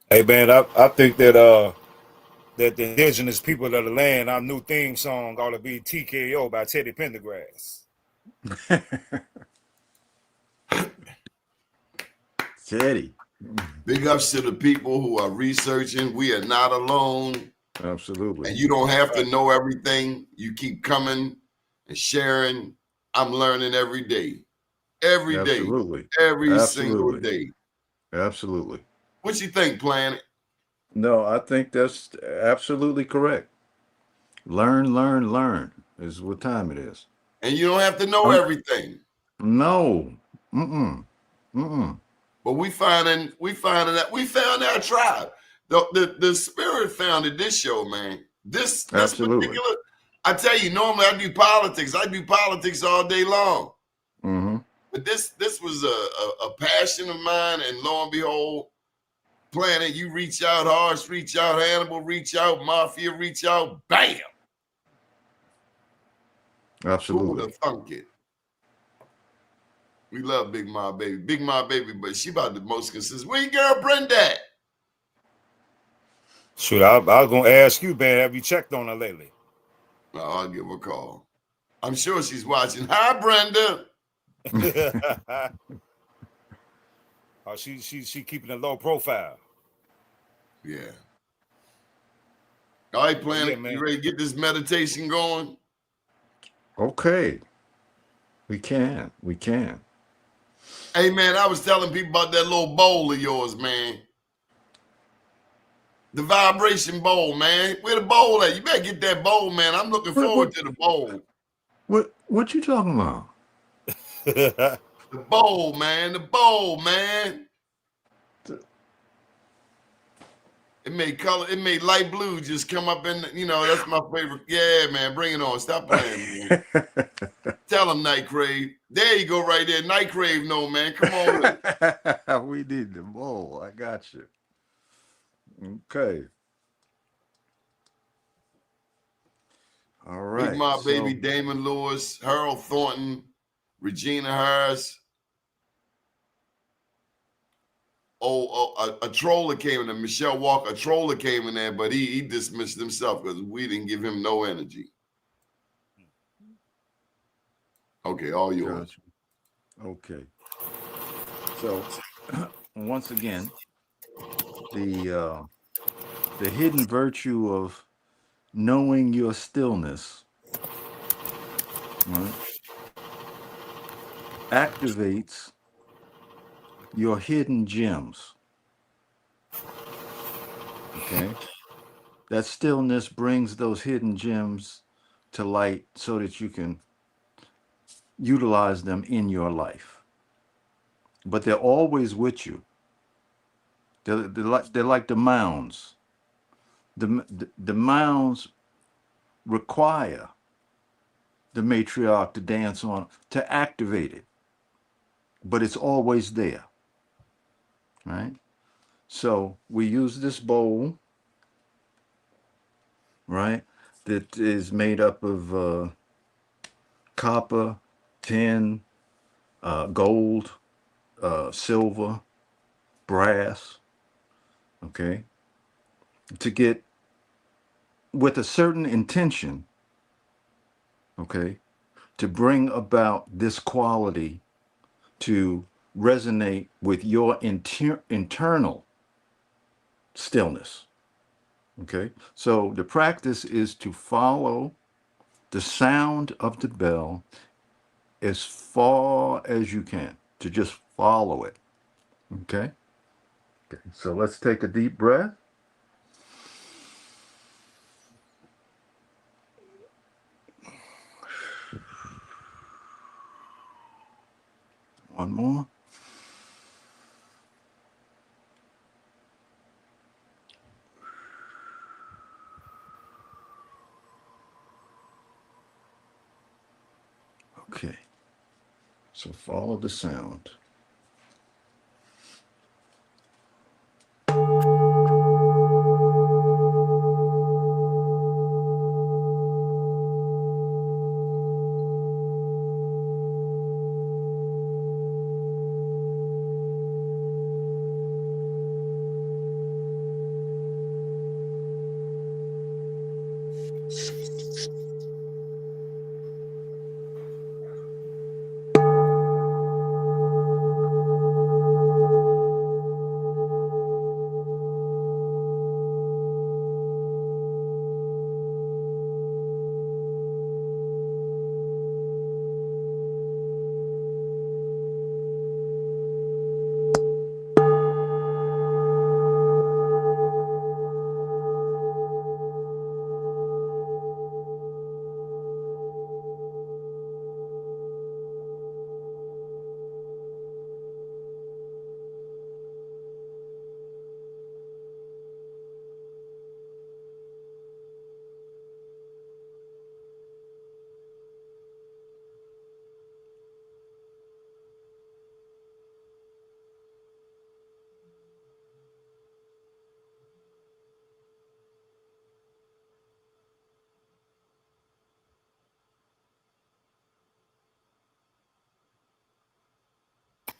Hey man, I think that that the indigenous people of the land, our new theme song ought to be TKO by Teddy Pendergrass. Teddy. Big ups to the people who are researching. We are not alone. Absolutely. And you don't have to know everything. You keep coming and sharing. I'm learning every day. Every day. Absolutely. Every single day. Absolutely. What you think, Planet? No, I think that's absolutely correct. Learn is what time it is. And you don't have to know everything. No. But we found our tribe. The spirit founded this show, man. This particular. I tell you, normally I do politics. I do politics all day long. Mm-hmm. But this was a passion of mine, and lo and behold, Planet, you reach out, Harsh, reach out, Hannibal, reach out, Mafia, reach out, bam. Absolutely. Who would have thunk it? We love Big Ma Baby, but she about the most consistent. Where your girl Brenda at? Shoot, I was gonna ask you, man, have you checked on her lately? No, I'll give her a call. I'm sure she's watching. Hi, Brenda. Oh, she keeping a low profile. Yeah. All right, Planet, you ready to get this meditation going? Okay. We can. Hey, man, I was telling people about that little bowl of yours, man. The vibration bowl, man. Where the bowl at? You better get that bowl, man. I'm looking forward to the bowl. What you talking about? The bowl, man. The bowl, man. It made color. It made light blue just come up in. That's my favorite. Yeah, man. Bring it on. Stop playing, man. Tell him Night Crave. There you go, right there. Night Crave, no man. Come on with it. We need the bowl. I got you. Okay. All Big right. Ma Baby, So Damon Lewis, Harold Thornton, Regina Harris. A troller came in there. Michelle Walker, a troller came in there, but he dismissed himself because we didn't give him no energy. Okay, all yours. gotcha. Okay. So once again, the hidden virtue of knowing your stillness, right, activates your hidden gems. Okay. That stillness brings those hidden gems to light so that you can utilize them in your life. But they're always with you. They're like the mounds. The mounds require the matriarch to dance on, to activate it, but it's always there, right? So we use this bowl, right, that is made up of copper, tin, gold, silver, brass, okay, to get with a certain intention, okay, to bring about this quality to resonate with your internal stillness. Okay, so the practice is to follow the sound of the bell as far as you can, to just follow it. Okay, okay. So let's take a deep breath. One more. Okay. So follow the sound.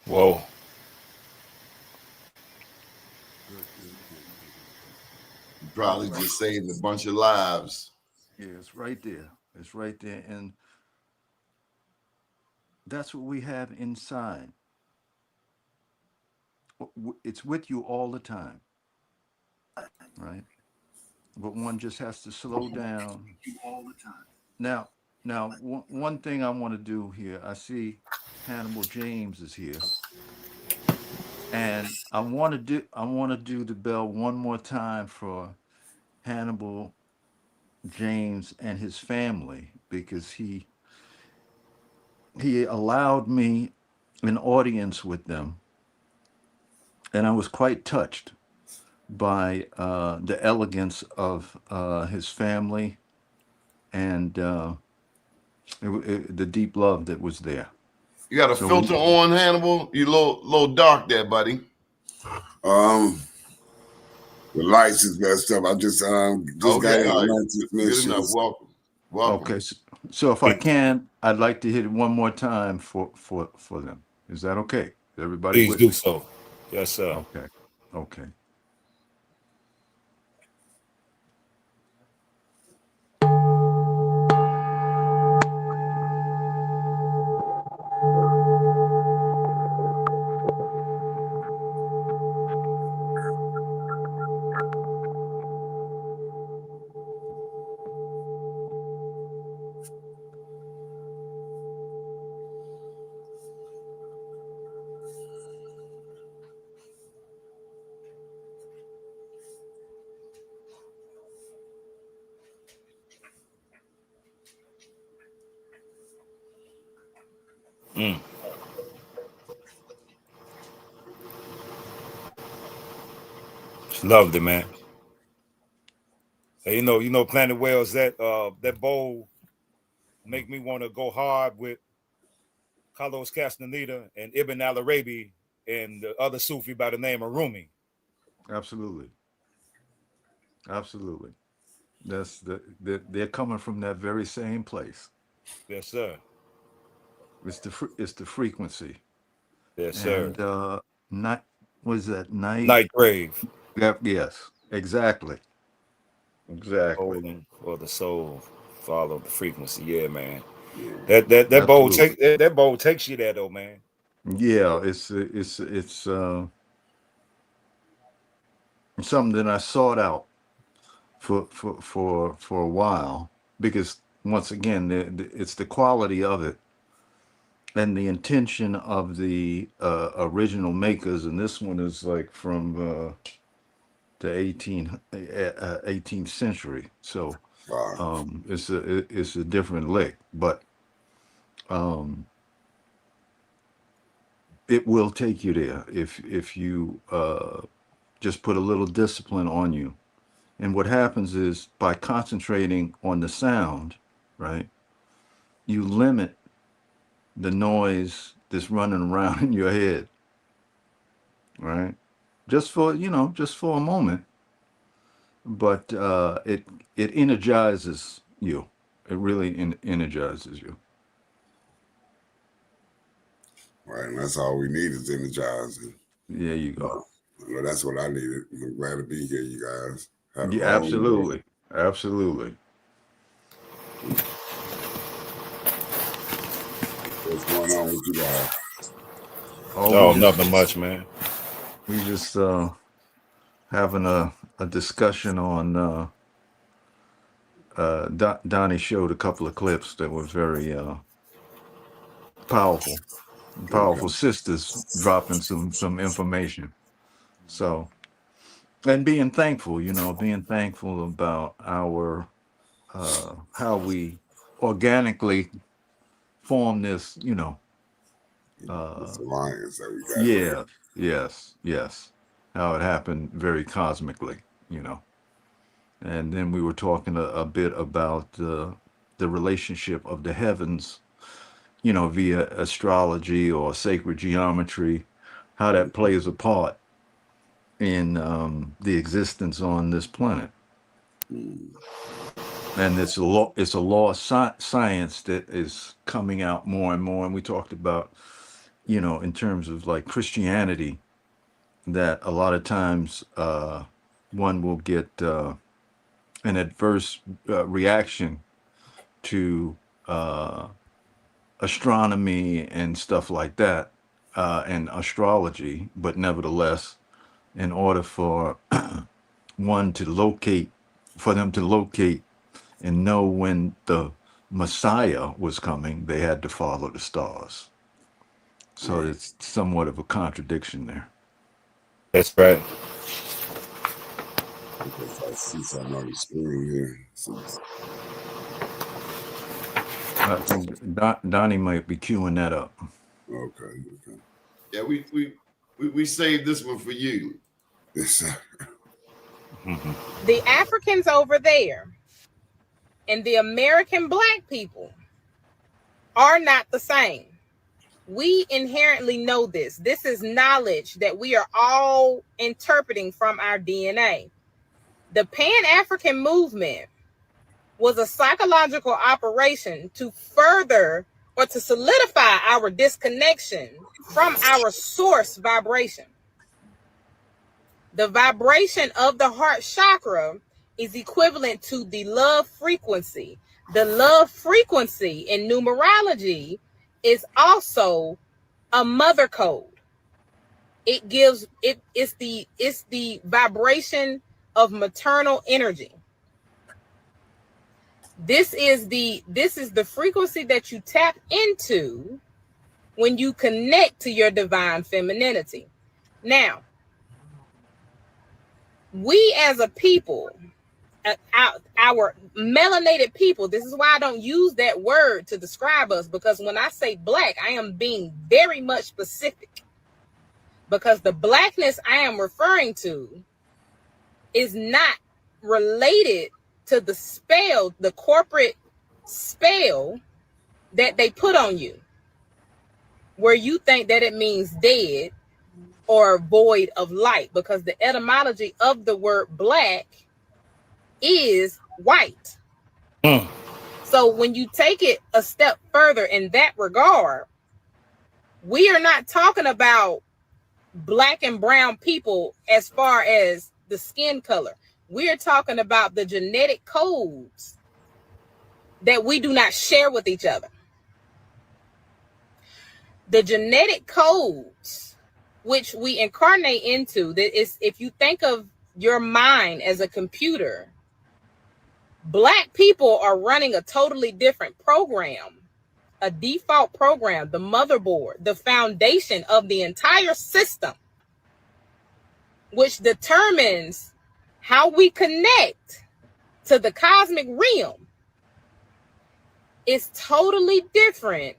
Whoa. Good, good, good, good. You All probably right. just saved a bunch of lives. Yeah, it's right there. It's right there. And that's what we have inside. It's with you all the time, right? But one just has to slow down. Now, one thing I want to do here, I see Hannibal James is here, and I want to do the bell one more time for Hannibal James and his family because he allowed me an audience with them, and I was quite touched by the elegance of his family and the deep love that was there. You got a So filter we on, Hannibal? You little dark there, buddy. The lights is messed up. I just got Okay, in all right. light Good enough. transmissions. Welcome. okay. So if I can, I'd like to hit it one more time for them. Is that okay? Is everybody Please with do me? so. Yes, sir. Okay. Okay. Mm. Just loved it, man. Hey, you know, Planet Whales, that bowl make me want to go hard with Carlos Castaneda and Ibn Al Arabi and the other Sufi by the name of Rumi. Absolutely. Absolutely. That's they're coming from that very same place. Yes, sir. It's the frequency. Yes, sir. And not was that night? Night Grave. Yep, yes. Exactly. Exactly. Holding for the soul. Follow the frequency. Yeah, man. Yeah. That bowl Absolutely. that bowl takes you there though, man. Yeah, it's something that I sought out for a while because once again, it's the quality of it and the intention of the original makers, and this one is like from the 18th century, so Wow. it's a different lick, but um, it will take you there if you just put a little discipline on you. And what happens is by concentrating on the sound, right, you limit the noise that's running around in your head, right? Just for a moment, but it energizes you. It really energizes you. Right, and that's all we need is energizing. There you go. Well, that's what I needed. I'm glad to be here, you guys. Had a Yeah, long day. absolutely, absolutely. What's going on with you guys? Oh, Oh, nothing much, man. we just having a discussion on Donnie showed a couple of clips that were very powerful. Okay. Powerful sisters dropping some information. So and being thankful, being thankful about our how we organically form this, This uh alliance that we got here. yeah, yes, how it happened very cosmically, you know. And then we were talking a bit about the relationship of the heavens, via astrology or sacred geometry, how that plays a part in the existence on this planet. Mm. And it's a law of science that is coming out more and more. And we talked about, in terms of like Christianity, that a lot of times one will get an adverse reaction to astronomy and stuff like that, and astrology, but nevertheless, in order for one to locate, for them to locate and know when the Messiah was coming, they had to follow the stars. So Right. it's somewhat of a contradiction there. That's right. Because I see something on the screen here. I think Donnie might be queuing that up. Okay. Yeah, we saved this one for you. Yes, sir. The Africans over there and the American black people are not the same. We inherently know this. This is knowledge that we are all interpreting from our DNA. The Pan-African movement was a psychological operation to further or to solidify our disconnection from our source vibration. The vibration of the heart chakra is equivalent to the love frequency. The love frequency in numerology is also a mother code. It gives it's the vibration of maternal energy. This is the frequency that you tap into when you connect to your divine femininity. Now, we as a people, our melanated people, this is why I don't use that word to describe us, because when I say black, I am being very much specific, because the blackness I am referring to is not related to the spell, the corporate spell that they put on you, where you think that it means dead or void of light, because the etymology of the word black is white. So when you take it a step further in that regard, we are not talking about black and brown people as far as the skin color. We are talking about the genetic codes that we do not share with each other. The genetic codes which we incarnate into, that is, if you think of your mind as a computer, black people are running a totally different program, a default program, the motherboard, the foundation of the entire system, which determines how we connect to the cosmic realm, is totally different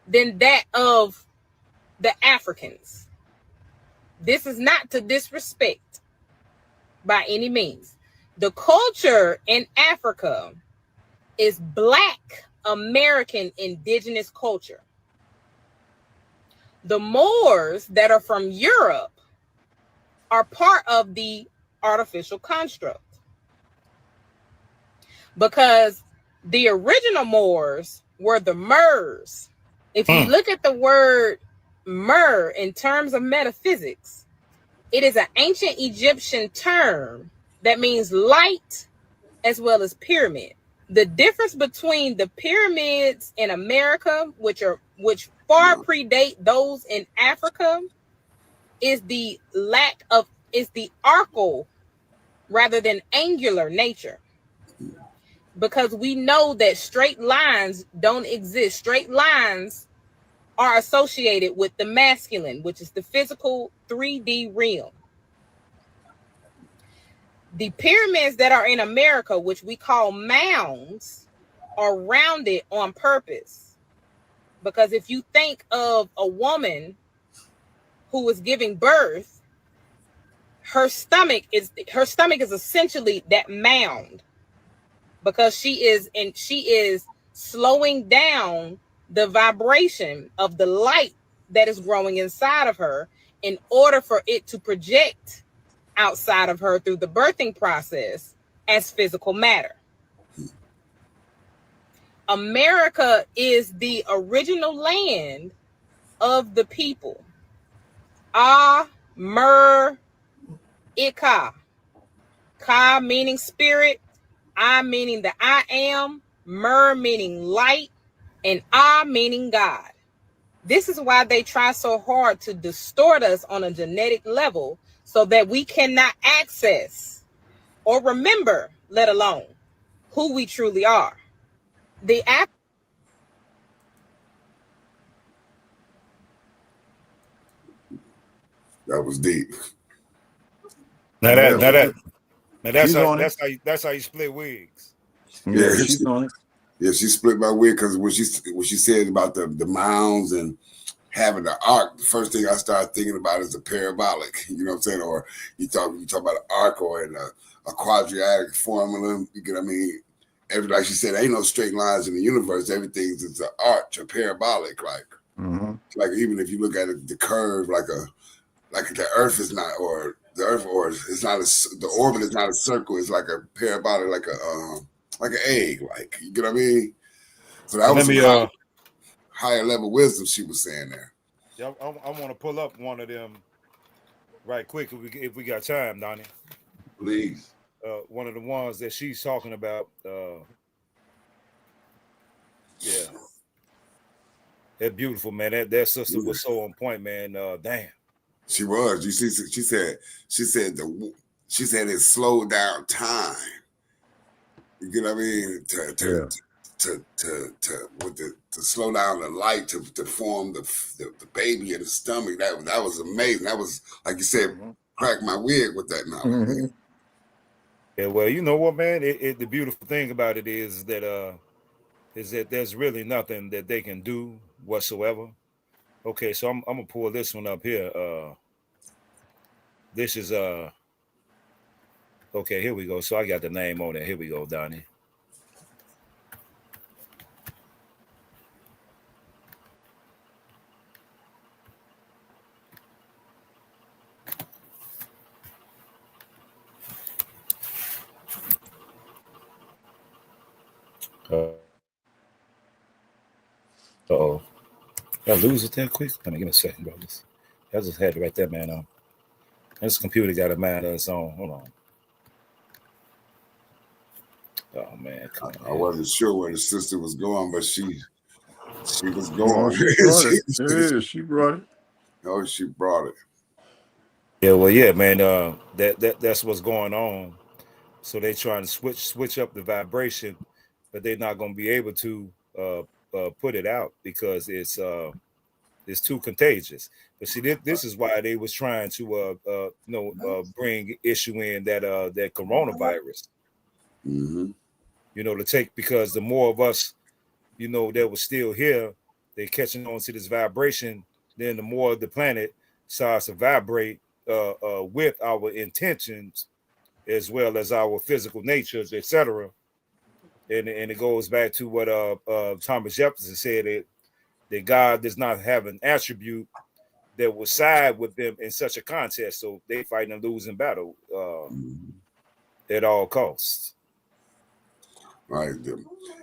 than that of the Africans. This is not to disrespect by any means. The culture in Africa is Black American indigenous culture. The Moors that are from Europe are part of the artificial construct, because the original Moors were the Murs. If you look at the word Mur in terms of metaphysics, it is an ancient Egyptian term that means light as well as pyramid. The difference between the pyramids in America, which far predate those in Africa, is the arcal rather than angular nature. Because we know that straight lines don't exist. Straight lines are associated with the masculine, which is the physical 3D realm. The pyramids that are in America, which we call mounds, are rounded on purpose. Because if you think of a woman who is giving birth, her stomach is essentially that mound, because she is slowing down the vibration of the light that is growing inside of her in order for it to project outside of her through the birthing process as physical matter. America is the original land of the people. Mer, Ika. Ka meaning spirit, I meaning the I am, Mer meaning light, and Ah meaning God. This is why they try so hard to distort us on a genetic level so that we cannot access or remember, let alone who we truly are. That was deep. That's She's on it. how you split wigs. Yeah, she's on it. Yeah, she split my wig because when she said about the mounds and having the arc, the first thing I started thinking about is the parabolic. You know what I'm saying? Or you talk about an arc or a quadratic formula. You get what I mean? Like she said, ain't no straight lines in the universe. Everything's is an arch, a parabolic. Like even if you look at it, the curve, like the Earth is not, or the Earth, or it's not the orbit is not a circle. It's like a parabolic, like an egg. Like, you get what I mean? So that And was let some me higher level wisdom she was saying there. yeah, I want to pull up one of them right quick if we got time, Donnie. Please. One of the ones that she's talking about. Yeah, that beautiful, man. That sister was so on point, man. Damn. She was. You see, she said it slowed down time. You get what I mean? To slow down the light to form the baby in the stomach. That was amazing. That was, like you said, crack my wig with that knowledge. Yeah, well, you know what, man? The beautiful thing about it is that there's really nothing that they can do whatsoever. Okay, so I'm gonna pull this one up here. This is okay, here we go. So I got the name on there. Here we go, Donnie. Uh-oh. Did I lose it that quick? Give me a second, bro. I just had to write that man on. This computer got a mind of its own. Hold on. Oh man, come on. I wasn't sure where the sister was going, but she was going. Oh, she brought it. Yeah, she brought it. Oh, she brought it. Yeah, well, yeah, man. That's what's going on. So they trying to switch up the vibration, but they're not going to be able to put it out because it's too contagious. But see, this is why they was trying to bring issue in that coronavirus. Mm-hmm. To take, because the more of us, that was still here, they're catching on to this vibration. Then the more the planet starts to vibrate with our intentions as well as our physical natures, etc. And it goes back to what Thomas Jefferson said, that God does not have an attribute that will side with them in such a contest. So they fighting a losing battle at all costs. Right.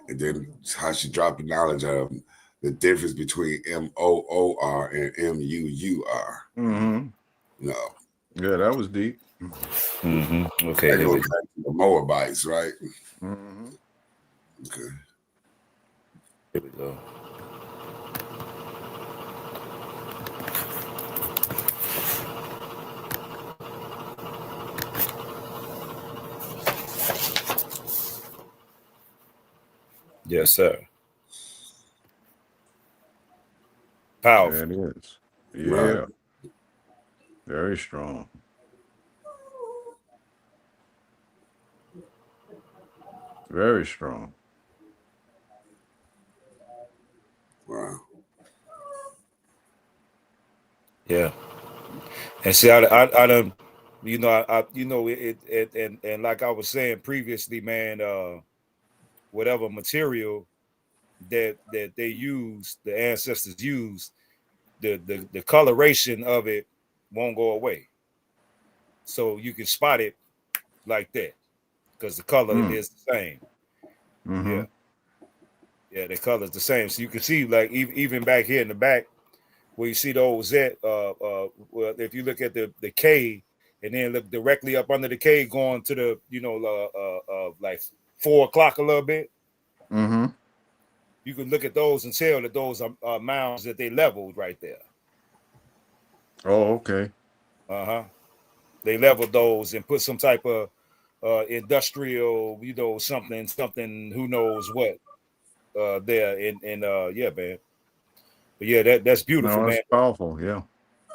And then how she dropped the knowledge of the difference between MOOR and MUUR. Mm-hmm. No. Yeah, that was deep. Mm-hmm. Okay. That goes back to the Moabites, right? Mm-hmm. Okay. Here we go. Yes, sir. Powerful. That is. Yeah. Right. Very strong. Very strong. Wow. Yeah. And see, I don't, and like I was saying previously, man, whatever material that they use, the ancestors used, the coloration of it won't go away. So you can spot it like that because the color is the same. Mm-hmm. Yeah, the color is the same. So you can see, like, even back here in the back where you see the old Z. Well, if you look at the K and then look directly up under the K, going to the like 4 o'clock a little bit. Mm-hmm. You can look at those and tell that those are mounds that they leveled right there. Oh, okay. They leveled those and put some type of industrial, something, who knows what, there. And yeah, man. But yeah, that's beautiful, No, man. that's powerful. Yeah.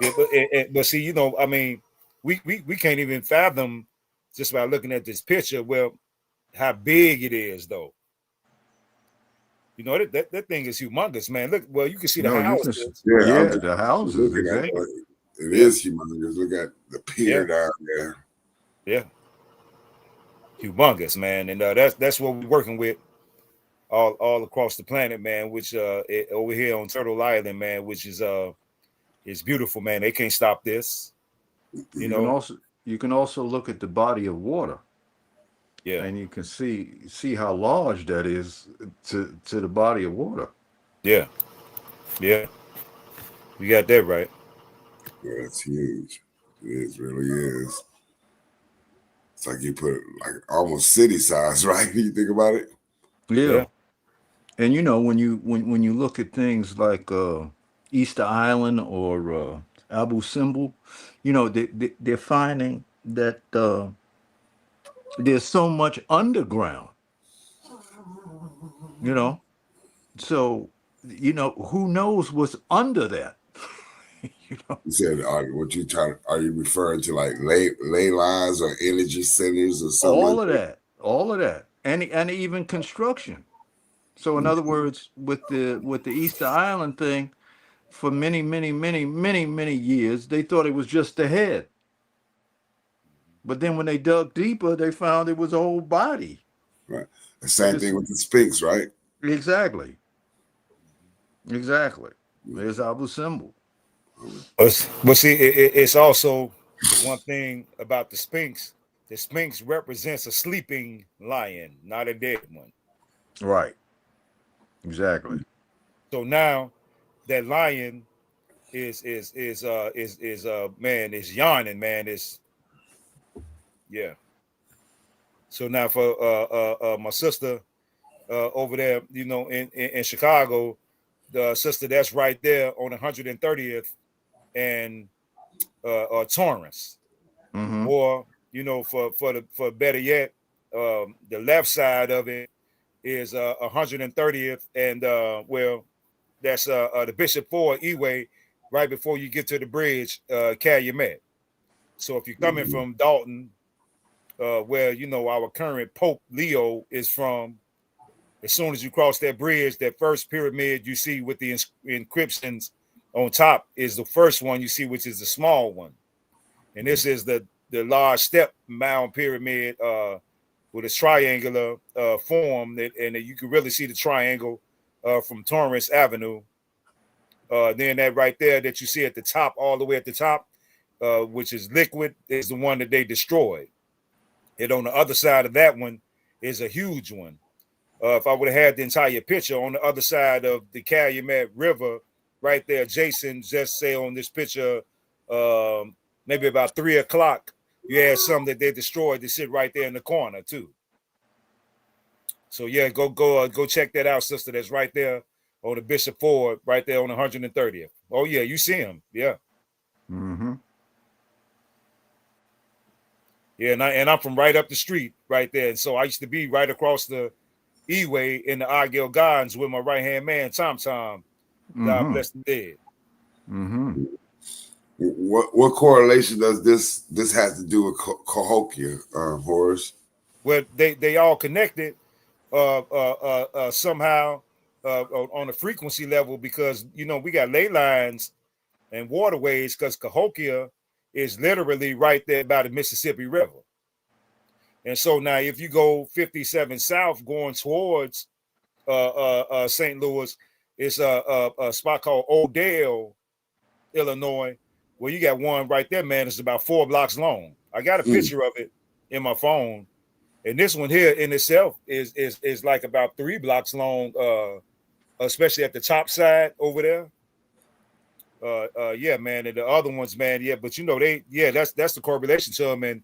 Yeah, but see, I mean, we can't even fathom just by looking at this picture, well, how big it is, though. You know, that thing is humongous, man. Look, well, you can see the No, you can. houses. Yeah, I'm Yeah, just the houses looking at exactly. it. It Yeah. is humongous. Look at the pier down there. Yeah, humongous, man. And that's what we're working with all across the planet, man. Which over here on Turtle Island, man, which is beautiful, man. They can't stop this. You know. You can also look at the body of water, Yeah. and you can see how large that is to the body of water. Yeah. Yeah. You got that right. Yeah, it's huge. Really is. It's like you put like almost city size, right? You think about it. Yeah. Yeah. And you know when you look at things like Easter Island or Abu Simbel, you know they're finding that there's so much underground. You know, so you know who knows what's under that. You know, You said, what you trying? Are you referring to like ley lines or energy centers or something like that? all of that, and even construction. So in other words, with the Easter Island thing, for many years, they thought it was just the head. But then when they dug deeper, they found it was a whole body. Right. The same thing with the Sphinx, right? Exactly. Exactly. There's Abu Simbel. But see, it's also one thing about the Sphinx. The Sphinx represents a sleeping lion, not a dead one. Right. Exactly. So now that lion is man is yawning, man. Is yeah. So now for my sister over there, you know, in Chicago, the sister that's right there on 130th and Torrance, Mm-hmm. or you know, for better yet, the left side of it is 130th and well, that's the Bishop Ford E-way right before you get to the bridge, Calumet. So if you're coming from Dalton, where you know our current Pope Leo is from, as soon as you cross that bridge, that first pyramid you see with the inscriptions on top is the first one you see, which is the small one, and this is the large step mound pyramid with a triangular form, and you can really see the triangle from Torrance Avenue. Then that right there that you see at the top, all the way at the top, which is liquid, is the one that they destroyed. And on the other side of that one is a huge one. If I would have had the entire picture on the other side of the Calumet River, right there, Jason, just say on this picture, maybe about 3 o'clock, you had some that they destroyed that sit right there in the corner too. So yeah, go check that out, sister. That's right there on the Bishop Ford, right there on 130th. Oh yeah, you see him. Yeah. Mm-hmm. Yeah, and I'm from right up the street right there. And so I used to be right across the E-way in the Argyle Gardens with my right-hand man, Tom Tom. God Mm-hmm. bless the dead. Mm-hmm. What correlation does this have to do with Cahokia, Horace? Well, they all connected somehow on a frequency level, because you know we got ley lines and waterways, because Cahokia is literally right there by the Mississippi River. And so now if you go 57 south going towards St. Louis, it's a spot called Odell, Illinois, where you got one right there, man. It's about 4 blocks long. I got a picture of it in my phone. And this one here in itself is like about 3 blocks long, especially at the top side over there. Yeah, man, and the other ones, man, yeah, but you know that's the correlation to them, and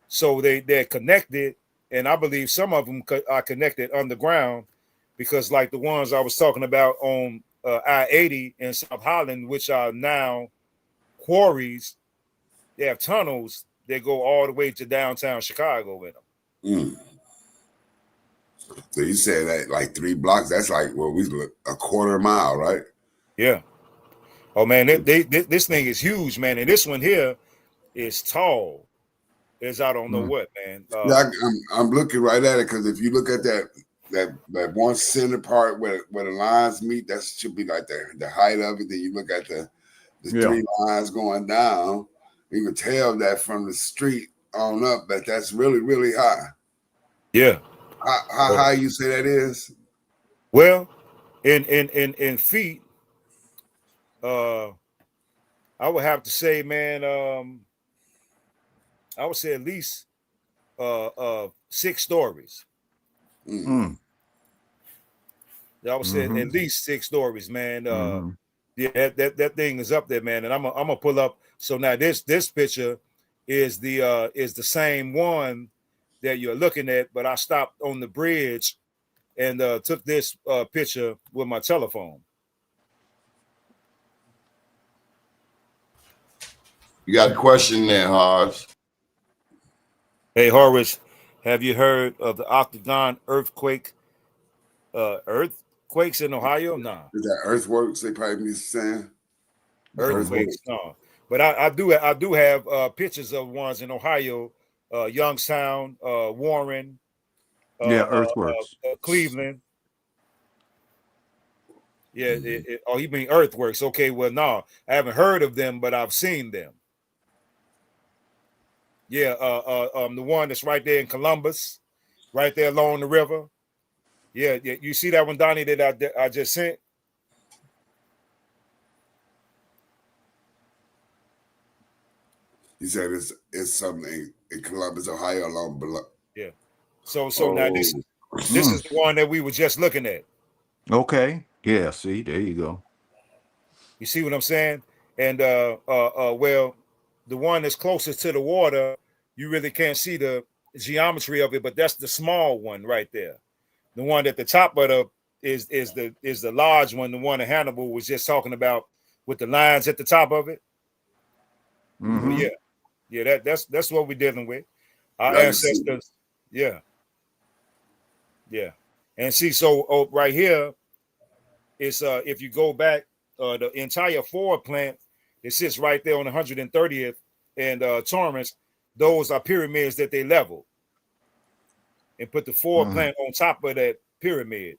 so they're connected, and I believe some of them are connected underground, because like the ones I was talking about on I-80 in South Holland, which are now quarries, they have tunnels that go all the way to downtown Chicago with them. So you said that like 3 blocks, that's like we look a quarter mile, right? Yeah. Oh man, this thing is huge, man, and this one here is tall as I don't know what, man. Yeah, I'm looking right at it, because if you look at that that one center part where the lines meet, that should be like the height of it. Then you look at the three lines going down, you can tell that from the street on up that that's really, really high. Yeah. How high you say that is? Well, in feet, I would have to say, man, I would say at least 6 stories. Mm. I would say at least 6 stories, man. Yeah, that thing is up there, man. And I'm gonna pull up. So now this picture is the same one that you're looking at, but I stopped on the bridge and took this picture with my telephone. You got a question there, Horace? Hey, Horace, have you heard of the Octagon earthquake? Earthquakes in Ohio? Nah. Is that earthworks? They probably be saying Earthquakes, no. But I do have pictures of ones in Ohio, Youngstown, Warren, earthworks. Cleveland. Yeah. Oh, you mean earthworks? Okay. Well, no, I haven't heard of them, but I've seen them. Yeah. The one that's right there in Columbus, right there along the river. Yeah. You see that one, Donnie, that I just sent? You said it's something in Columbus, Ohio, along below. Yeah. So now this is the one that we were just looking at. Okay. Yeah. See, there you go. You see what I'm saying? And well, the one that's closest to the water, you really can't see the geometry of it, but that's the small one right there. The one at the top of the is the large one, the one that Hannibal was just talking about with the lines at the top of it. Mm-hmm. Yeah, that's what we're dealing with. Our ancestors, yeah. And see, so right here is if you go back, the entire Ford plant, it sits right there on 130th and Torrance. Those are pyramids that they leveled and put the Ford plant on top of that pyramid.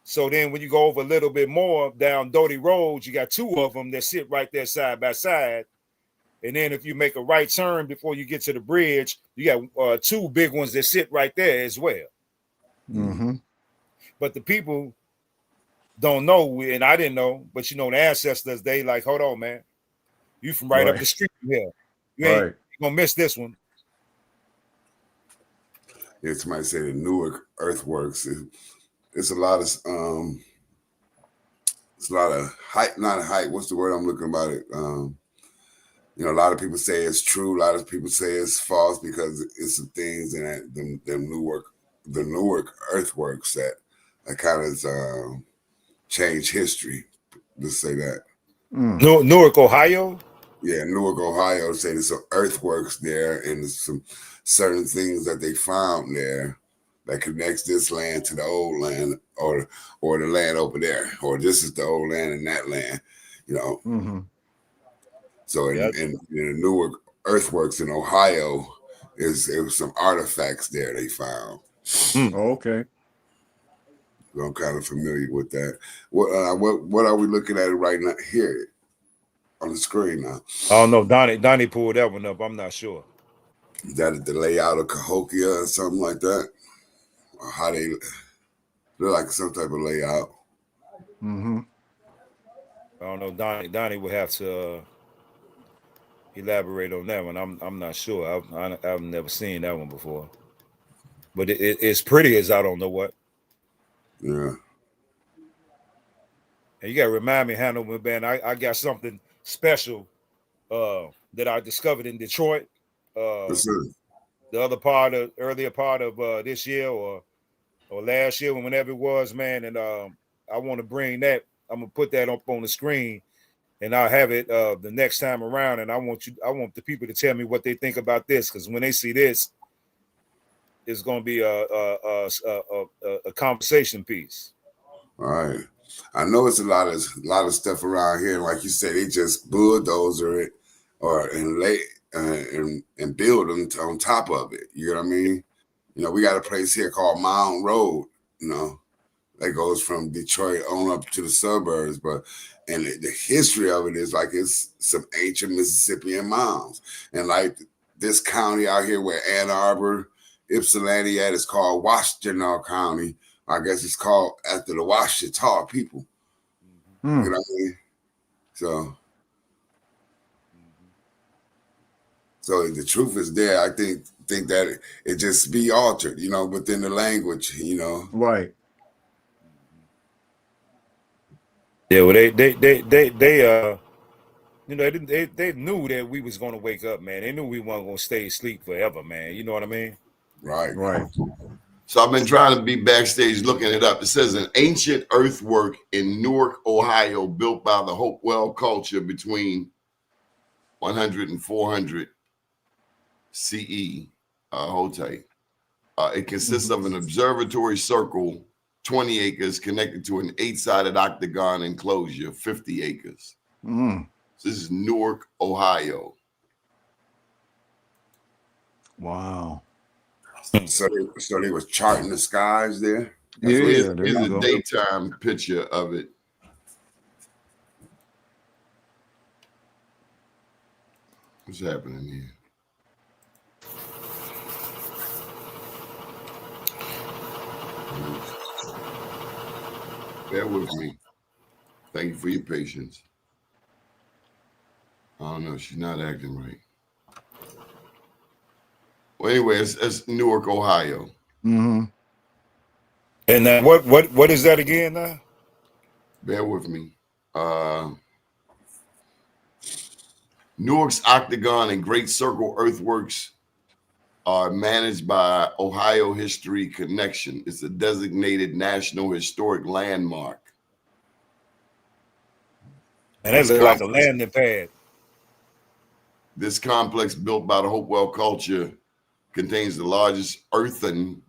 So then when you go over a little bit more down Doty Road, you got 2 of them that sit right there side by side. And then if you make a right turn before you get to the bridge, you got 2 big ones that sit right there as well. But the people don't know, and I didn't know, but the ancestors, they like, hold on, man. You from right up the street from here. You ain't gonna miss this one. Yeah, somebody say the Newark earthworks. It's a lot of hype, not a hype. What's the word I'm looking about it? A lot of people say it's true. A lot of people say it's false because it's some things in the Newark earthworks that kind of change history. Let's say that. Newark, Ohio. Yeah, Newark, Ohio. Say there's some earthworks there, and there's some certain things that they found there that connects this land to the old land, or the land over there, or this is the old land and that land. So in the Newark earthworks in Ohio, there was some artifacts there they found. Okay. So I'm kind of familiar with that. What are we looking at right now here on the screen now? I don't know. Donnie pulled that one up. I'm not sure. Is that the layout of Cahokia or something like that? Or how they look like some type of layout? I don't know. Donnie would have to elaborate on that one. I'm not sure. I've never seen that one before. But it's pretty as I don't know what. Yeah. And you gotta remind me, Hannibal, man, I got something special that I discovered in Detroit. The earlier part of this year or last year, whenever it was, man. And I want to bring that. I'm gonna put that up on the screen, and I'll have it the next time around. And I want the people to tell me what they think about this, because when they see this, it's gonna be a conversation piece. All right. I know it's a lot of stuff around here. Like you said, they just bulldozer it and build them on top of it. You know what I mean? We got a place here called Mound Road. you know, that goes from Detroit on up to the suburbs. But and the history of it is like it's some ancient Mississippian mounds, and like this county out here where Ann Arbor, Ypsilanti at is called Washtenaw County. I guess it's called after the Washita people. You know what I mean? So the truth is there. I think that it just be altered, you know, within the language, you know. Right. Yeah, well, you know, they knew that we was gonna wake up, man. They knew we weren't gonna stay asleep forever, man. You know what I mean? Right. Right. So I've been trying to be backstage looking it up. It says an ancient earthwork in Newark, Ohio, built by the Hopewell culture between 100 and 400 CE. Hold tight. It consists of an observatory circle, 20 acres, connected to an 8-sided octagon enclosure, 50 acres. So this is Newark, Ohio. Wow. So they was charting the skies there. Here's There you a go. daytime picture of it. What's happening here? Bear with me. Thank you for your patience. I don't know. She's not acting right. Well, anyway, it's Newark, Ohio. And now, what is that again? Now, bear with me. Newark's Octagon and Great Circle earthworks are managed by Ohio History Connection. It's a designated National Historic Landmark. and that's like a landing pad. This complex, built by the Hopewell culture, contains the largest earthen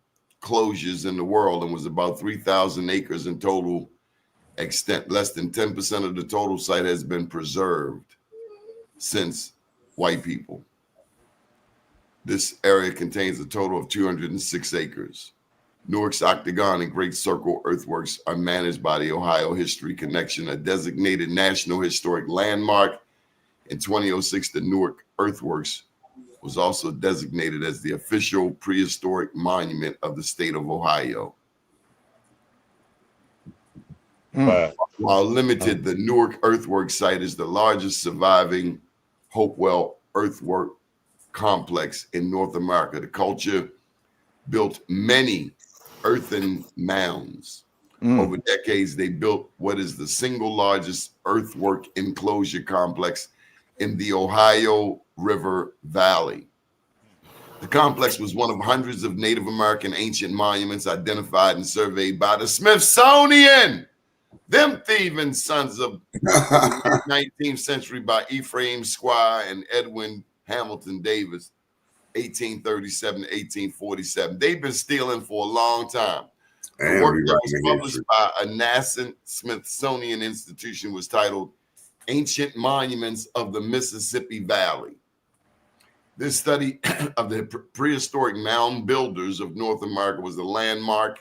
closures in the world and was about 3,000 acres in total extent. Less than 10% of the total site has been preserved since white people. This area contains a total of 206 acres. Newark's Octagon and Great Circle earthworks are managed by the Ohio History Connection, a designated National Historic Landmark. In 2006, the Newark earthworks was also designated as the official prehistoric monument of the state of Ohio. While limited, the Newark earthwork site is the largest surviving Hopewell earthwork complex in North America. The culture built many earthen mounds. Over decades, they built what is the single largest earthwork enclosure complex in the Ohio River Valley. The complex was one of hundreds of Native American ancient monuments identified and surveyed by the Smithsonian. Them thieving sons of the 19th century by Ephraim Squire and Edwin Hamilton Davis, 1837 to 1847. They've been stealing for a long time. The work that was published by a nascent Smithsonian institution was titled Ancient Monuments of the Mississippi Valley. This study of the prehistoric mound builders of North America was a landmark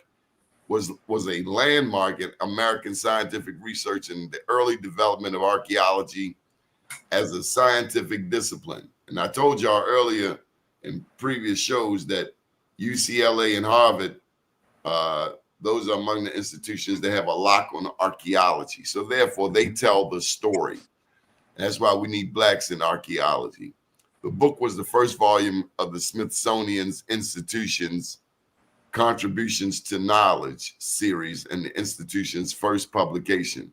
in American scientific research and the early development of archaeology as a scientific discipline. And I told y'all earlier in previous shows that UCLA and Harvard, those are among the institutions that have a lock on archaeology. So therefore, they tell the story. And that's why we need blacks in archaeology. The book was the first volume of the Smithsonian's Institution's Contributions to Knowledge series and the institution's first publication.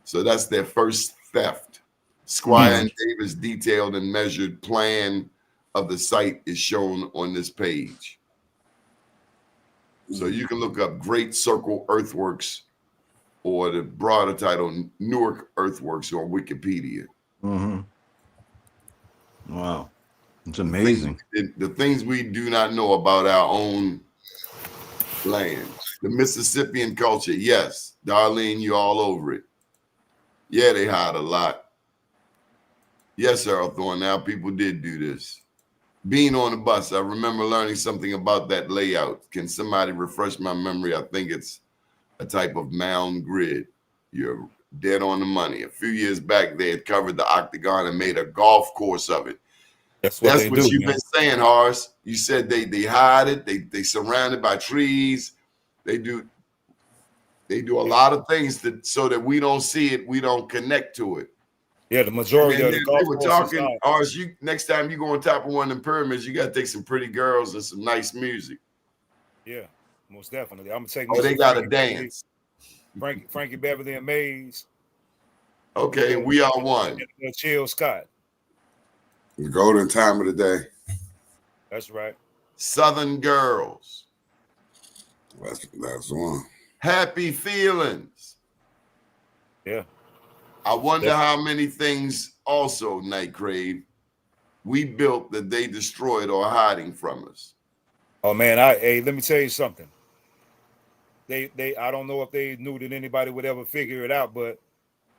So that's their first theft. Squire and Davis' detailed and measured plan of the site is shown on this page. So you can look up Great Circle Earthworks or the broader title Newark Earthworks on Wikipedia. Wow. It's amazing. The things we do not know about our own land. The Mississippian culture, yes. Darlene, you all over it. Yeah, they hide a lot. Yes, Earl Thorne, now people did do this. being on the bus, I remember learning something about that layout. Can somebody refresh my memory? I think it's a type of mound grid. You're dead on the money. A few years back, they had covered the octagon and made a golf course of it. That's what they do, you've man. been saying, Horace. You said they hide it. They surround it by trees. They do a lot of things so that we don't see it, we don't connect to it. Yeah, the majority of the they golf were courses talking, are. Horace, next time you go on top of one of them pyramids, you got to take some pretty girls and some nice music. Yeah, most definitely. I'm gonna take. Oh, they got to dance. Frankie Beverly and Mays. Okay, we are one. And Chill Scott. The golden time of the day. That's right. Southern Girls. That's one. Happy Feelings. Yeah. I wonder how many things also, Night Crave, we built that they destroyed or hiding from us. Oh man, let me tell you something. I don't know if they knew that anybody would ever figure it out, but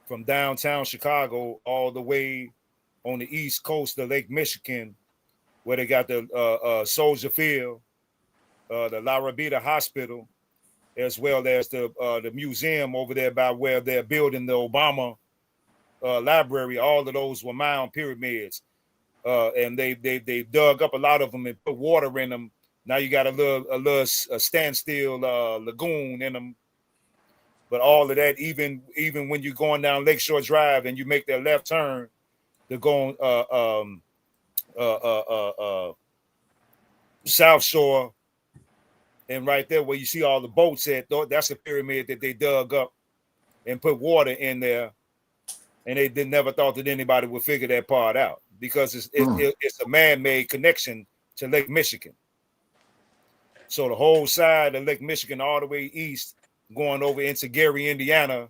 from downtown Chicago all the way on the east coast of Lake Michigan, where they got the Soldier Field, the La Rabida Hospital, as well as the museum over there by where they're building the Obama library. All of those were mound pyramids, and they dug up a lot of them and put water in them. Now you got a standstill lagoon in them. But all of that, even when you're going down Lakeshore Drive and you make that left turn, they're going South Shore, and right there where you see all the boats at, that's a pyramid that they dug up and put water in there, and they never thought that anybody would figure that part out because it's a man-made connection to Lake Michigan. So the whole side of Lake Michigan, all the way east, going over into Gary, Indiana,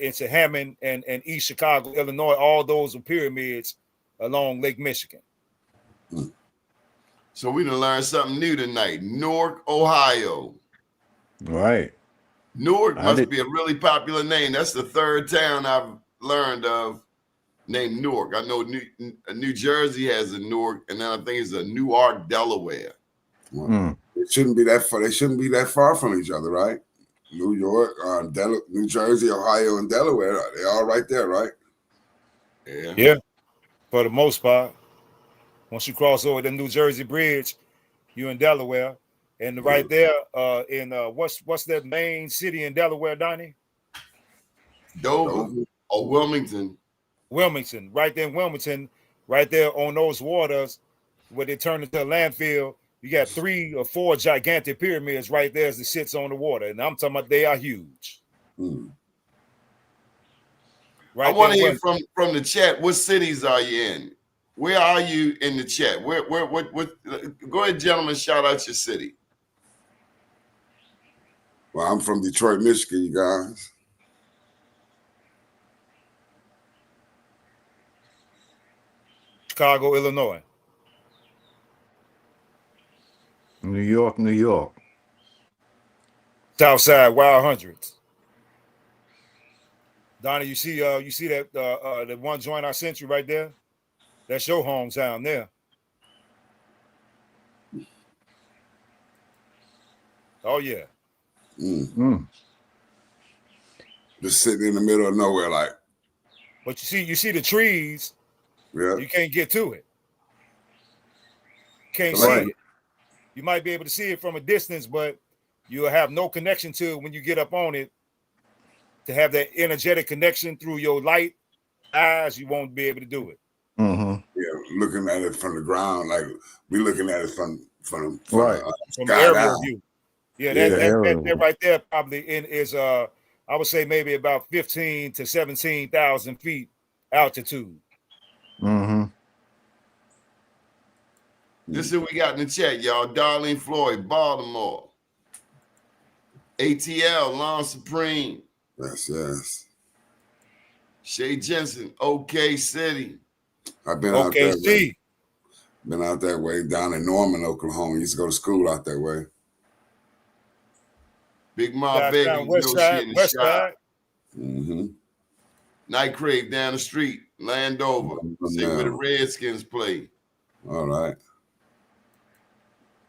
into Hammond and East Chicago, Illinois, all those are pyramids along Lake Michigan. So we done learned something new tonight. Newark, Ohio. Right. Newark must be a really popular name. That's the third town I've learned of named Newark. I know New Jersey has a Newark, and then I think it's a Newark, Delaware. It shouldn't be that far. They shouldn't be that far from each other, right? New York, New Jersey, Ohio, and Delaware. They're all right there, right? Yeah. For the most part. Once you cross over the New Jersey Bridge, you're in Delaware. And right there, in what's that main city in Delaware, Donnie? Dover or Wilmington. Wilmington. Right there in Wilmington, right there on those waters where they turn into a landfill. You got 3 or 4 gigantic pyramids right there as it sits on the water. And I'm talking about they are huge. Right. I want to hear from the chat. What cities are you in? Where are you in the chat? What go ahead, gentlemen, shout out your city. Well, I'm from Detroit, Michigan, you guys. Chicago, Illinois. New York, New York. Southside, Wild Hundreds. Donnie, you see that the one joint I sent you right there? That's your hometown there. Oh yeah. Just sitting in the middle of nowhere, like. But you see the trees. Yeah. You can't get to it. Can't Right. see it. You might be able to see it from a distance, but you'll have no connection to it when you get up on it. To have that energetic connection through your light eyes, you won't be able to do it. Yeah, looking at it from the ground, like we looking at it from from aerial view. Yeah, that right there probably is I would say maybe about 15 to 17,000 feet altitude. This is what we got in the chat, y'all. Darlene Floyd, Baltimore. ATL, Lawn Supreme. Yes. Shay Jensen, OK City. I've been out that way. Been out that way down in Norman, Oklahoma. Used to go to school out that way. Big Ma Baby, West side. Night Crave down the street, Landover. See where the Redskins play. All right.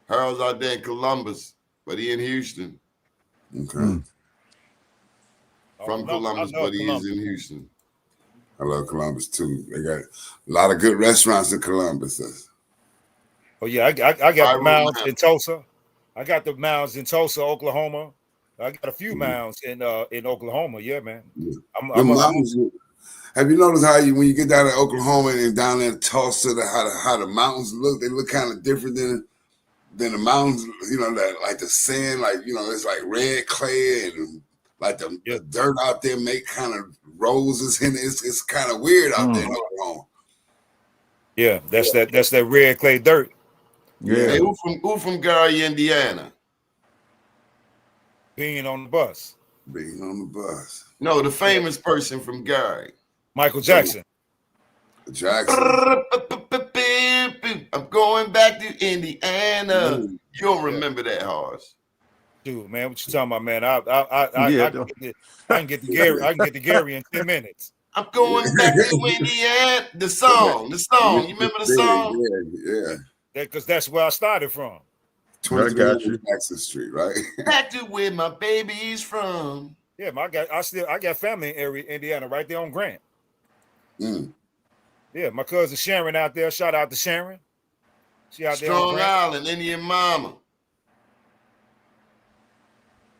Harold's out there in Columbus, but he in Houston. Okay. Mm. From Columbus, I love but he is Columbus. in Houston. I love Columbus too. They got a lot of good restaurants in Columbus. Oh yeah, I got the Viral mounds now. in Tulsa. I got the mounds in Tulsa, Oklahoma. I got a few mounds in Oklahoma. Yeah, man. The mountains. Have you noticed how when you get down to Oklahoma and down there in Tulsa, how the mountains look? They look kind of different than the mountains. You know, that like the sand, like it's like red clay and like the dirt out there make kind of roses in it. It's kind of weird out there in Oklahoma. Yeah, that's that red clay dirt. Yeah. Hey, who from Gary, Indiana? Being on the bus. Being on the bus. No, the famous person from Gary. Michael Jackson. Jackson. I'm going back to Indiana. You don't remember that, Horace? Dude, man, what you talking about, man? I can get the Gary in 10 minutes. I'm going back to Indiana. The song. You remember the song? Yeah. Because that's where I started from. I got you. Jackson Street, right? Back to where my baby's from. Yeah, I got family in Indiana, right there on Grant. Mm. Yeah, my cousin Sharon out there. Shout out to Sharon. She out there on Strong Grant. Island, Indian Mama.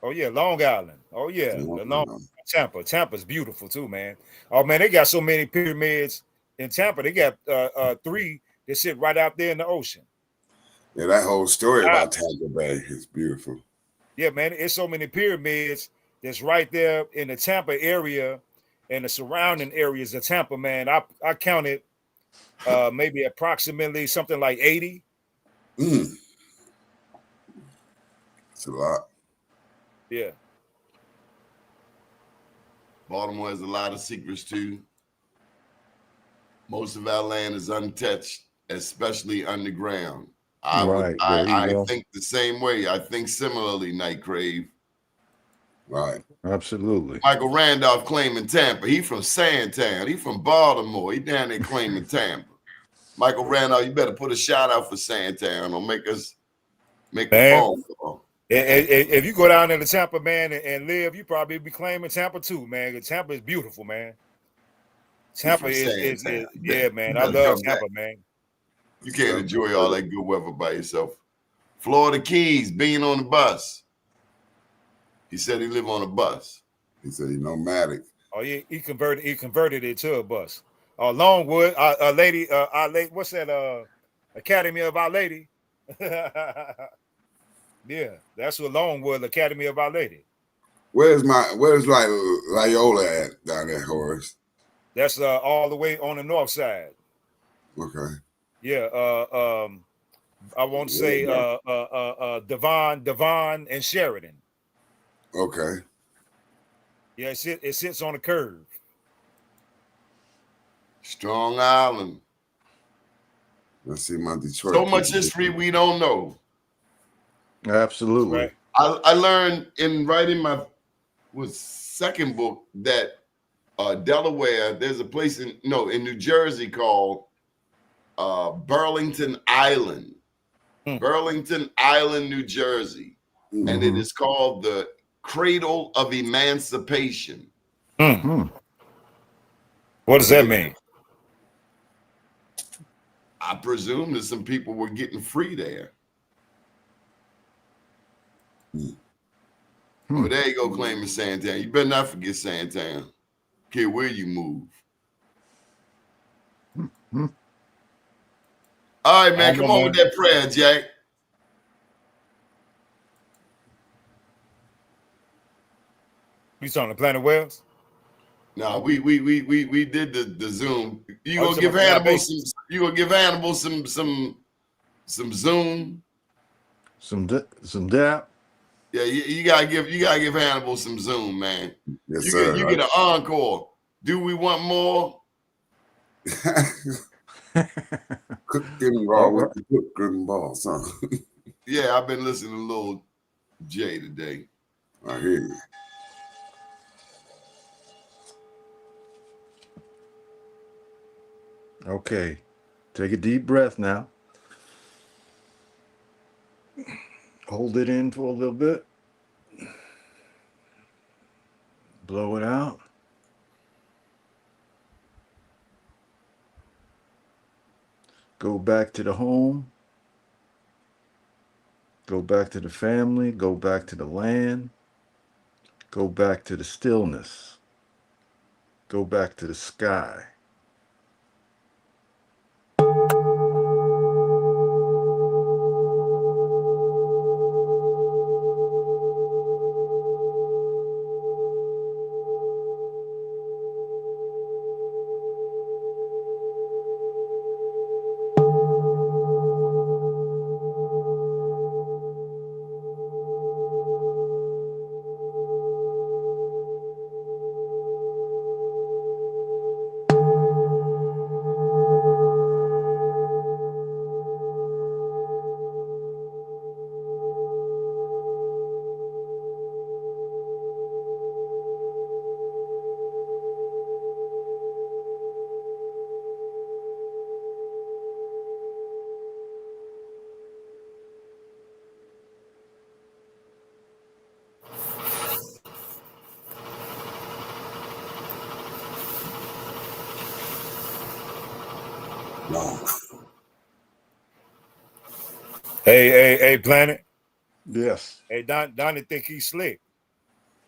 Oh yeah, Long Island. Oh yeah, Tampa. Tampa's beautiful too, man. Oh man, they got so many pyramids in Tampa. They got 3 that sit right out there in the ocean. Yeah, that whole story about Tampa Bay is beautiful. Yeah, man, it's so many pyramids that's right there in the Tampa area and the surrounding areas of Tampa, man. I counted maybe approximately something like 80. It's a lot. Yeah. Baltimore has a lot of secrets too. Most of our land is untouched, especially underground. I think the same way. I think similarly, Night Crave. Right. Absolutely. Michael Randolph claiming Tampa. He from Sandtown. He from Baltimore. He down there claiming Tampa. Michael Randolph, you better put a shout out for Sandtown or make a phone call. If you go down there to Tampa, man, and live, you probably be claiming Tampa too, man. Tampa is beautiful, man. Tampa is yeah, man. I love Tampa, man. You can't enjoy all that good weather by yourself. Florida Keys, being on the bus. He said he live on a bus. He said he's nomadic. Oh yeah, he converted it to a bus. Longwood, a lady, what's that? Academy of Our Lady. Yeah, that's what Longwood Academy of Our Lady. Where's Loyola at down there, Horace? That's all the way on the north side. Okay. Yeah, I want to say Devon and Sheridan. Okay. Yeah, it sits on the curve. Strong Island. Let's see my Detroit. So much history we don't know. Absolutely. Right. I learned in writing my second book that Delaware, there's a place in New Jersey called Burlington Island. Burlington Island, New Jersey. Mm-hmm. And it is called the Cradle of Emancipation. What does that mean? I presume that some people were getting free there. Oh, there you go, claiming Sandtown. You better not forget Sandtown. Care where you move. All right, man. Come on with that prayer, Jack. You talking to Planet Wells? No, we did the Zoom. You gonna give Hannibal some? You gonna give Hannibal some Zoom? Some dap. Yeah, you gotta give Hannibal some Zoom, man. Yes, you sir. You get an encore. Do we want more? Cooking raw with the cooking balls, huh? Yeah, I've been listening to Lil J today. I hear you. Okay. Take a deep breath now. Hold it in for a little bit. Blow it out. Go back to the home. Go back to the family. Go back to the land. Go back to the stillness. Go back to the sky. Wow. Hey, Planet. Yes. Hey, Donnie think he's slick.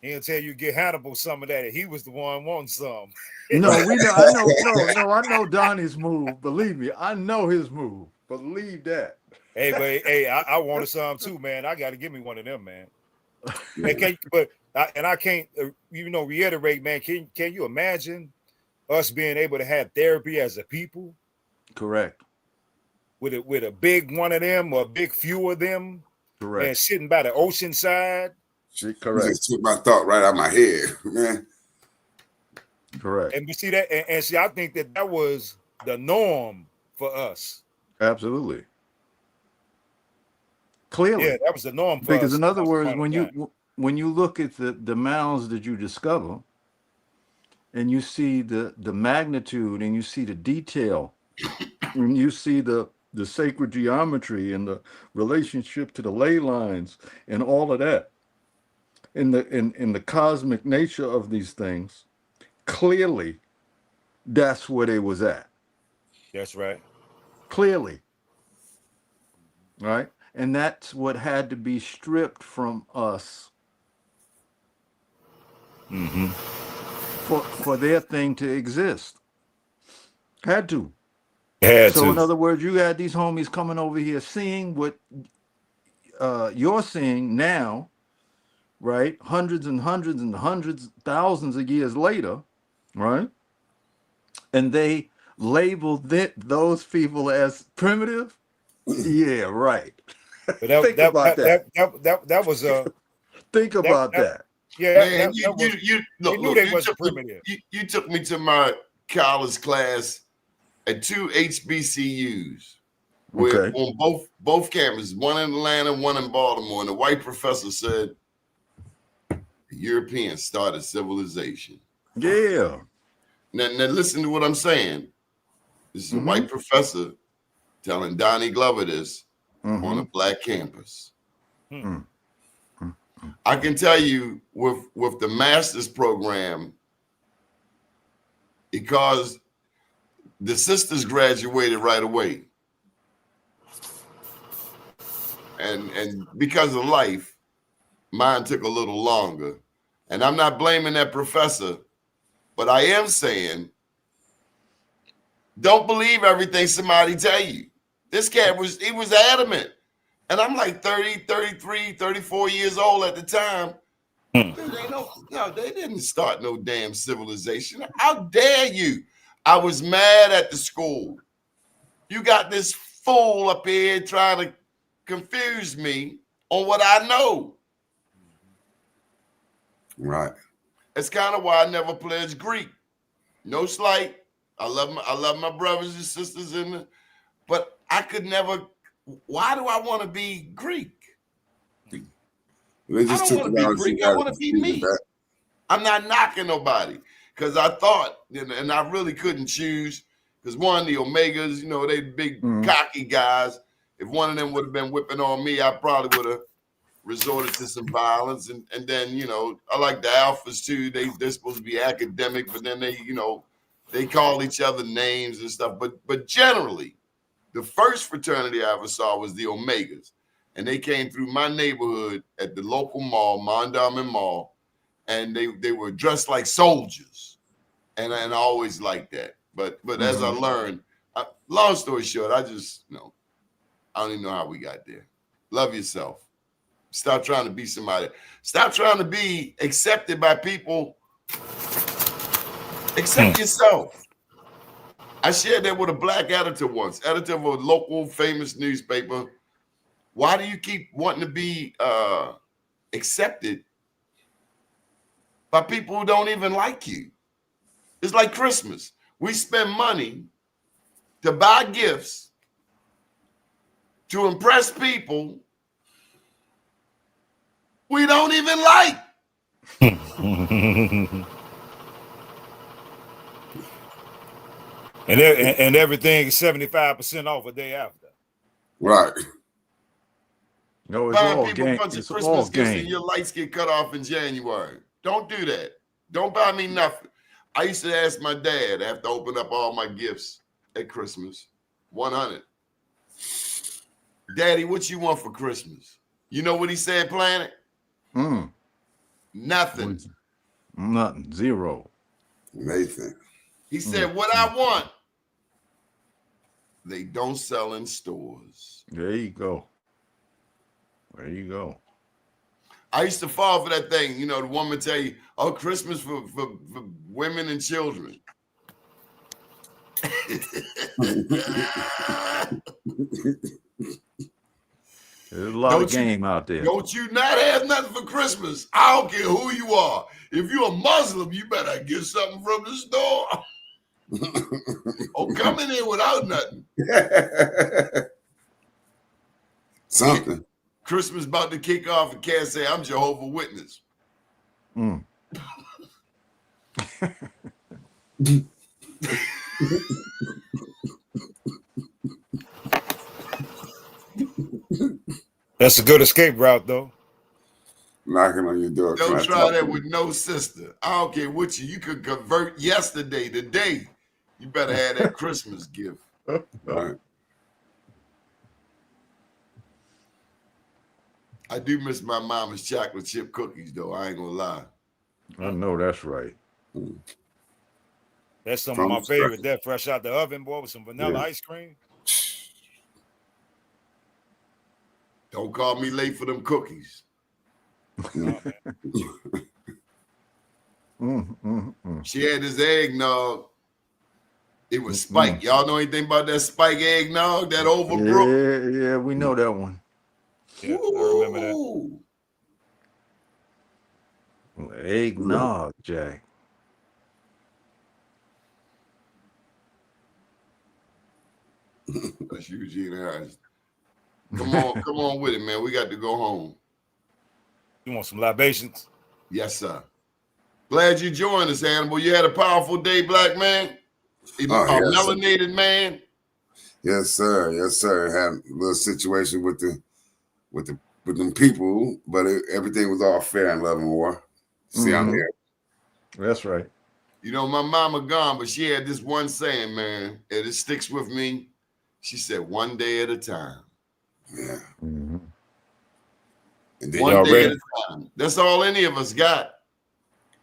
He'll tell you get Hannibal some of that. And he was the one wanting some. No, we know. I know. No. I know Donnie's move. Believe me, I know his move. Believe that. Hey, but hey, I wanted some too, man. I got to give me one of them, man. Yeah. I can't, reiterate, man. Can you imagine us being able to have therapy as a people Correct. with a big one of them or a big few of them, man, Correct. sitting by the ocean side? You Correct. just took my thought right out of my head, man. Correct. And we see that, and see, I think that was the norm for us. Absolutely. Clearly. Yeah, that was the norm for Because us. in other words, Upon a time. when you look at the mounds that you discover, and you see the magnitude, and you see the detail, and you see the sacred geometry and the relationship to the ley lines and all of that, in the cosmic nature of these things, clearly that's where they was at. That's right. Clearly. Right? And that's what had to be stripped from us for their thing to exist. Had to. So in other words, you had these homies coming over here seeing what you're seeing now, right? Hundreds and hundreds and hundreds, thousands of years later, right? And they labeled those people as primitive. Yeah, right. But that Think that about that, that. that was Think about that. yeah, Man, that was, you they knew look, they you wasn't took me, primitive. you took me to my college class at 2 HBCUs. Where Okay. on both campuses, one in Atlanta, one in Baltimore, and the white professor said the Europeans started civilization. Yeah. Now listen to what I'm saying. This is a white professor telling Donnie Glover this on a black campus. I can tell you with the master's program, because the sisters graduated right away. And because of life, mine took a little longer. And I'm not blaming that professor, but I am saying, don't believe everything somebody tell you. This cat was adamant. And I'm like 30, 33, 34 years old at the time. They didn't start no damn civilization. How dare you? I was mad at the school. You got this fool up here trying to confuse me on what I know. Right. That's kind of why I never pledged Greek. No slight. I love my brothers and sisters but I could never. Why do I want to be Greek? They just I don't took want it to out be and Greek. figured I out want to be me. I'm not knocking nobody because I thought, and I really couldn't choose because one, the Omegas, they big cocky guys, if one of them would have been whipping on me, I probably would have resorted to some violence. And then, you know, I like the alphas too. They're supposed to be academic, but then they, you know, they call each other names and stuff. But generally, the first fraternity I ever saw was the Omegas. And they came through my neighborhood at the local mall, Mondawmin Mall, and they were dressed like soldiers. And I always liked that. But as I learned, long story short, I just, you know, I don't even know how we got there. Love yourself. Stop trying to be somebody. Stop trying to be accepted by people. Accept yourself. I shared that with a black editor once, editor of a local famous newspaper. Why do you keep wanting to be accepted by people who don't even like you? It's like Christmas. We spend money to buy gifts to impress people we don't even like. And everything is 75% off a day after. Right. No, it's Buying all people a game. bunch of It's all Christmas gifts and game. your lights get cut off in January. Don't do that. Don't buy me nothing. I used to ask my dad after I opened up all my gifts at Christmas, 100. Daddy, what you want for Christmas? You know what he said, Planet? Nothing. Nothing. Zero. Nathan. He said, what I want, they don't sell in stores. There you go. There you go. I used to fall for that thing. You know, the woman tell you, oh, Christmas for women and children. There's a lot of game out there. Don't you not have nothing for Christmas? I don't care who you are. If you're a Muslim, you better get something from the store. Oh, come in here without nothing. Something. Christmas about to kick off and can't say, I'm Jehovah's Witness. That's a good escape route, though. Knocking on your door. Don't try that with no sister. I don't care what you could convert yesterday, today. You better have that Christmas gift. Right. I do miss my mama's chocolate chip cookies, though. I ain't gonna lie. I know that's right. That's some of my favorite. That fresh out the oven, boy, with some vanilla ice cream. Don't call me late for them cookies. She had this eggnog. It was spiked. Y'all know anything about that spike eggnog? That Overbrook? Yeah, we know that one. Yeah, I remember that. Eggnog, Jack. That's Eugene Harris. Come on with it, man. We got to go home. You want some libations? Yes, sir. Glad you joined us, Hannibal. You had a powerful day, black man. Melanated man. Yes, sir. Yes, sir. Had a little situation with them people, but everything was all fair and love and war. See, I'm here. That's right. You know, my mama gone, but she had this one saying, man, and it sticks with me. She said, one day at a time. Yeah. And then one day at a time. That's all any of us got.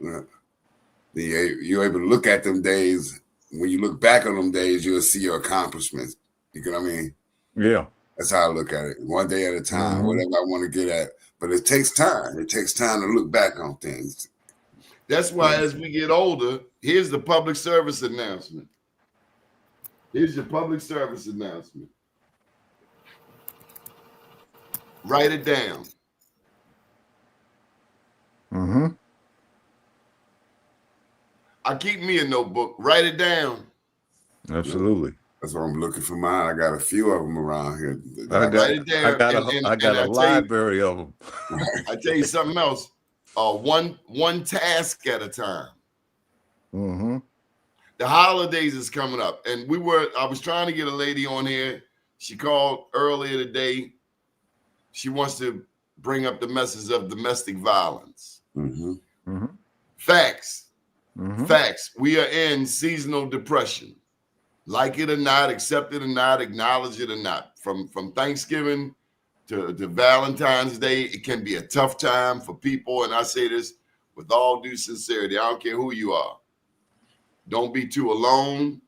Yeah. You're able to look at them days. When you look back on them days, you'll see your accomplishments. You know what I mean? Yeah. That's how I look at it. One day at a time, whatever I want to get at. But it takes time. It takes time to look back on things. That's why as we get older, here's the public service announcement. Here's your public service announcement. Write it down. I keep me a notebook. Write it down. Absolutely. That's what I'm looking for mine. I got a few of them around here. Write it down. I got a library of them. I tell you something else. One task at a time. The holidays is coming up, and I was trying to get a lady on here She called earlier today. She wants to bring up the message of domestic violence. Facts. Facts. We are in seasonal depression. Like it or not, accept it or not, acknowledge it or not. From Thanksgiving to Valentine's Day, it can be a tough time for people. And I say this with all due sincerity. I don't care who you are. Don't be too alone.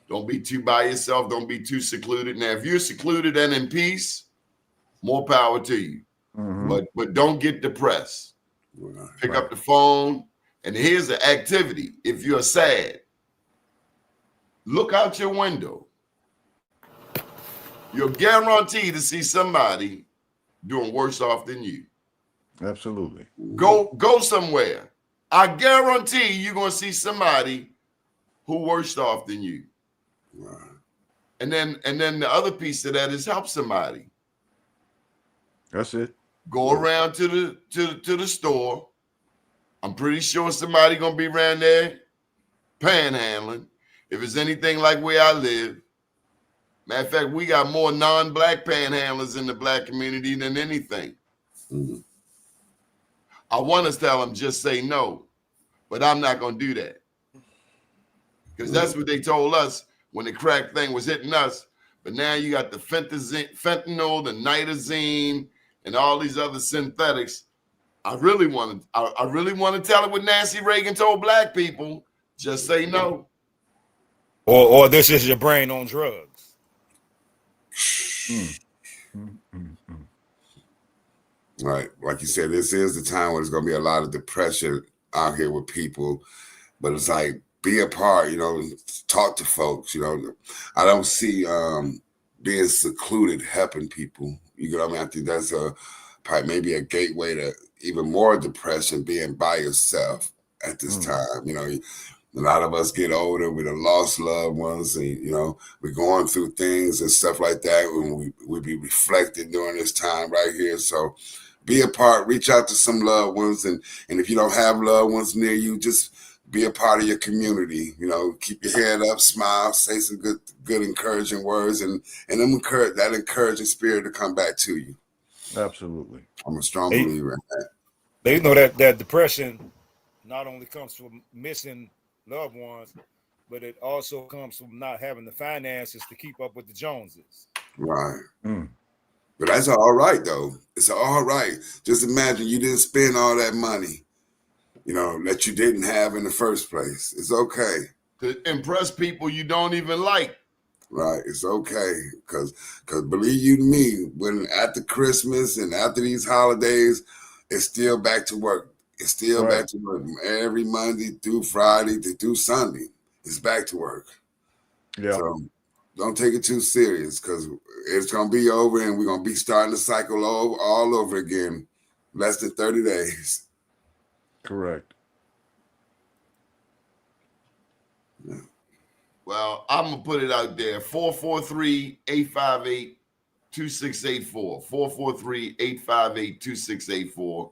Don't be too by yourself. Don't be too secluded. Now, if you're secluded and in peace, more power to you. But don't get depressed. Pick up the phone. And here's the activity. If you're sad, look out your window. You're guaranteed to see somebody doing worse off than you. Absolutely. Go somewhere. I guarantee you're going to see somebody who worse off than you. And then the other piece of that is help somebody. That's it. Go around to the store. I'm pretty sure somebody gonna be around there panhandling. If it's anything like where I live, matter of fact, we got more non-black panhandlers in the black community than anything. I want to tell them just say no, but I'm not gonna do that because that's what they told us when the crack thing was hitting us. But now you got the fentanyl, the nitazine, and all these other synthetics. I really want to tell it what Nancy Reagan told black people. Just say no. Or this is your brain on drugs. Right. Like you said, this is the time when there's going to be a lot of depression out here with people. But it's like, be a part, talk to folks, I don't see being secluded helping people. You know what I mean? I think that's probably maybe a gateway to even more depression, being by yourself at this time. A lot of us get older, we done lost loved ones, and we're going through things and stuff like that. When we be reflecting during this time right here. So be a part, reach out to some loved ones, and if you don't have loved ones near you, just be a part of your community. Keep your head up, smile, say some good encouraging words, and encourage that encouraging spirit to come back to you. Absolutely. I'm a strong believer in that. They know that depression not only comes from missing loved ones, but it also comes from not having the finances to keep up with the Joneses. Right. But that's all right, though. It's all right. Just imagine you didn't spend all that money, that you didn't have in the first place. It's okay. To impress people you don't even like. Right. It's okay. Because believe you me, when after Christmas and after these holidays, it's still back to work. It's still back to work. Every Monday through Friday through Sunday, it's back to work. Yeah. So don't take it too serious, because it's going to be over and we're going to be starting the cycle all over again. Less than 30 days. Correct. Yeah. Well, I'm going to put it out there. 443-858-2684. 443-858-2684.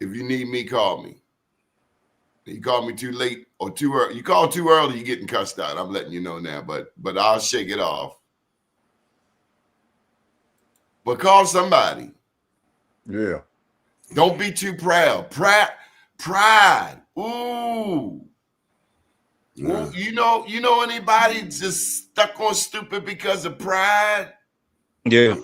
If you need me, call me. You call me too late or too early. You call too early, you're getting cussed out. I'm letting you know now, but I'll shake it off. But call somebody. Yeah. Don't be too proud. Pride. Ooh. Yeah. Ooh. You know anybody just stuck on stupid because of pride? Yeah.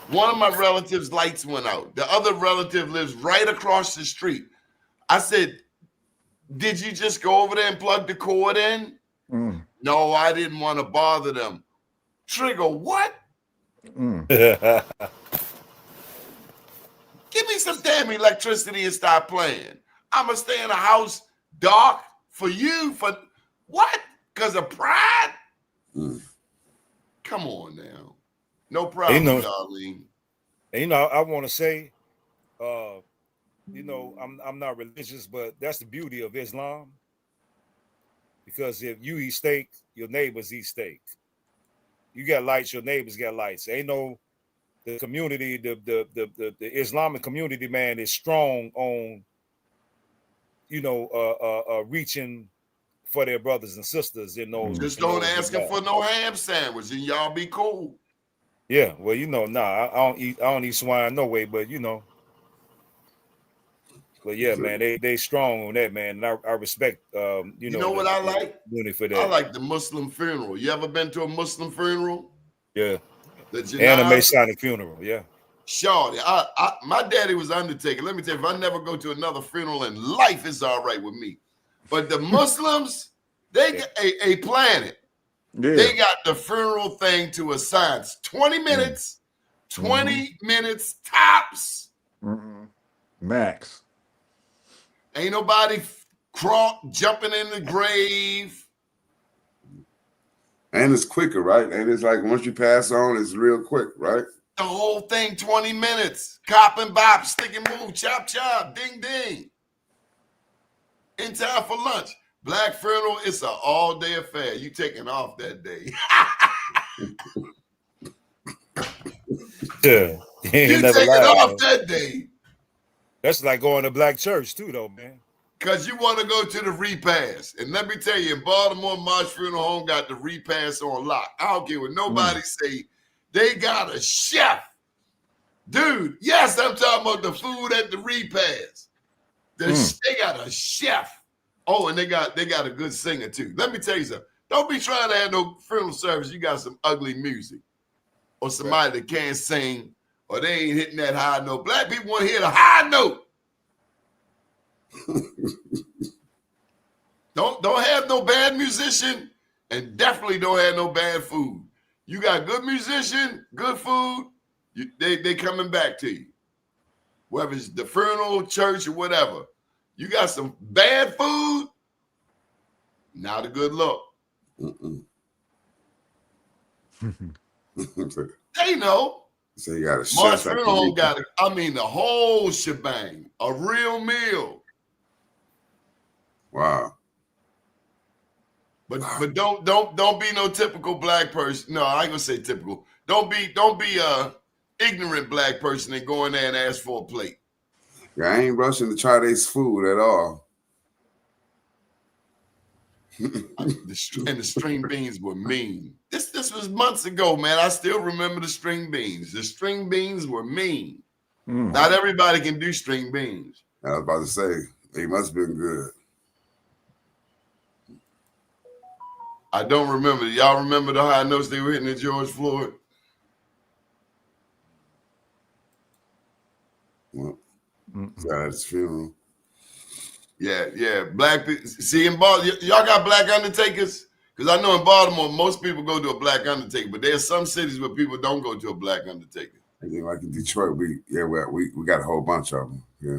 One of my relatives' lights went out. The other relative lives right across the street. I said, "Did you just go over there and plug the cord in?" No, I didn't want to bother them. Trigger, what? Give me some damn electricity and stop playing. I'm going to stay in a house dark for you for what? Because of pride? Come on now. No problem, Darlene. And I want to say, I'm not religious, but that's the beauty of Islam. Because if you eat steak, your neighbors eat steak. You got lights, your neighbors got lights. Ain't no the community, the Islamic community, man, is strong on reaching for their brothers and sisters in those. Just in don't those ask them regards. for no ham sandwich, and y'all be cool. Yeah, well, I don't eat swine no way, but But yeah, man, they strong on that, man. And I respect You know what I like? for that. I like the Muslim funeral. You ever been to a Muslim funeral? Yeah. The And a janazah? Masonic funeral, yeah. Sure. My daddy was undertaker. Let me tell you, if I never go to another funeral in life, it's all right with me. But the Muslims, they got a planet. Yeah. They got the funeral thing to a science. 20 minutes, 20 minutes tops. Max. Ain't nobody jumping in the grave. And it's quicker, right? And it's like once you pass on, it's real quick, right? The whole thing, 20 minutes. Cop and bop, stick and move, chop, chop, ding, ding. In time for lunch. Black funeral, it's an all-day affair. You taking off that day. Yeah. You taking off that day. That's like going to black church too, though, man. Because you want to go to the repast. And let me tell you, in Baltimore, March Funeral Home got the repast on lock. I don't care what nobody say. They got a chef. Dude, yes, I'm talking about the food at the repast. They got a chef. Oh, and they got a good singer too. Let me tell you something. Don't be trying to have no funeral service. You got some ugly music. Or somebody that can't sing. Or they ain't hitting that high note. Black people want to hear the high note. Don't have no bad musician, and definitely don't have no bad food. You got good musician, good food, they coming back to you. Whether it's the funeral, church, or whatever. You got some bad food, not a good look. They know. So you got a March chef. Funeral Home got it. I mean, the whole shebang, a real meal. Wow. But don't be no typical black person. No, I ain't gonna say typical. Don't be a ignorant black person and go in there and ask for a plate. Yeah, I ain't rushing to try this food at all. And the string beans were mean. This was months ago, man. I still remember the string beans. The string beans were mean. Not everybody can do string beans. I was about to say, they must have been good. I don't remember. Y'all remember the high notes they were hitting at George Floyd? Well, that's funeral. Yeah. Black people. See, in Baltimore, y'all got black undertakers? Because I know in Baltimore, most people go to a black undertaker, but there are some cities where people don't go to a black undertaker. I think like in Detroit, we got a whole bunch of them. Yeah.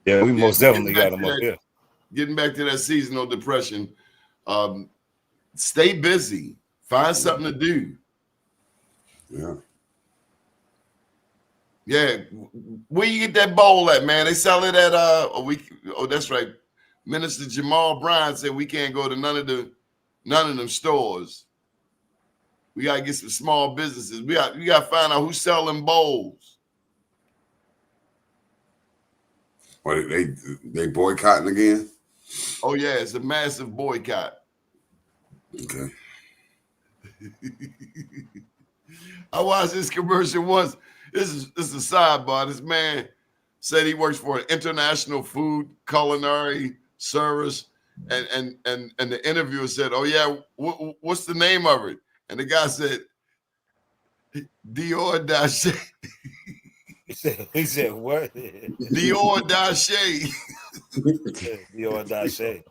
Yeah, we most definitely got them up here. Getting back to that seasonal depression, stay busy. Find something to do. Yeah. Yeah. Where you get that bowl at, man? They sell it at that's right. Minister Jamal Bryant said we can't go to none of them stores. We gotta get some small businesses. We gotta find out who's selling bowls. What they boycotting again? Oh yeah, it's a massive boycott. Okay. I watched this commercial once. This is a sidebar. This man said he works for an international food culinary service, and the interviewer said, "Oh yeah, what's the name of it?" And the guy said, "Dior Dache." He said what? Dior Dache. Dior Dache.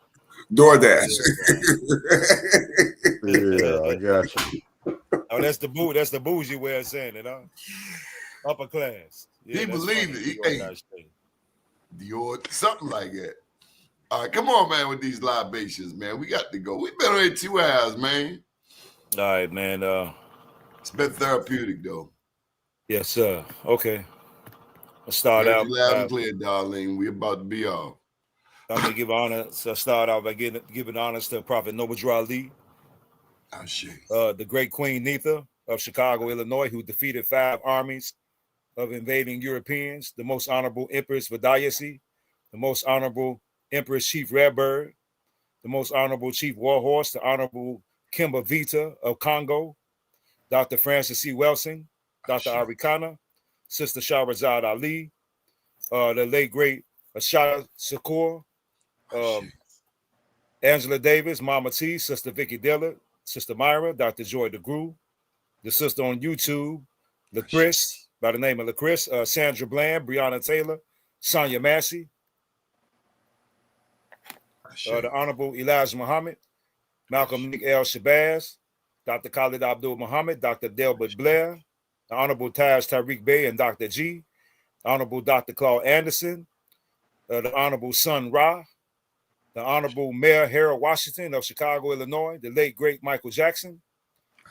DoorDash. Yeah, I got you. Oh, that's the bougie way of saying it, huh? Upper class. Yeah, He that's believed funny. it. Dior Hey, Dache. Dior, something like that. All right, come on, man, with these libations, man. We got to go. We've been on here 2 hours, man. All right, man. It's been therapeutic, though. Yes, sir. Okay. Let's start Heard out. you loud and clear, darling. We about to be off. I'm gonna give honor. So start out by giving honors to Prophet Noble Ali, the great Queen Neitha of Chicago, Illinois, who defeated 5 armies of invading Europeans, the most honorable Empress Vidayasi, the Most Honorable Empress Chief Redbird, the Most Honorable Chief Warhorse, the Honorable Kimba Vita of Congo, Dr. Francis C. Welsing, Dr. Arikana, Sister Shahrazad Ali, the late great Ashada Shakur, Angela Davis, Mama T, Sister Vicky Dillard, Sister Myra, Dr. Joy DeGrew, the sister on YouTube, LaChris, by the name of LaChris, Sandra Bland, Breonna Taylor, Sonia Massey, the Honorable Elijah Muhammad, Malcolm Nick L. Shabazz, Dr. Khalid Abdul Muhammad, Dr. Delbert Blair, the Honorable Taj Tariq Bey and Dr. G, the Honorable Dr. Claude Anderson, the Honorable Sun Ra, the Honorable Mayor Harold Washington of Chicago, Illinois, the late great Michael Jackson,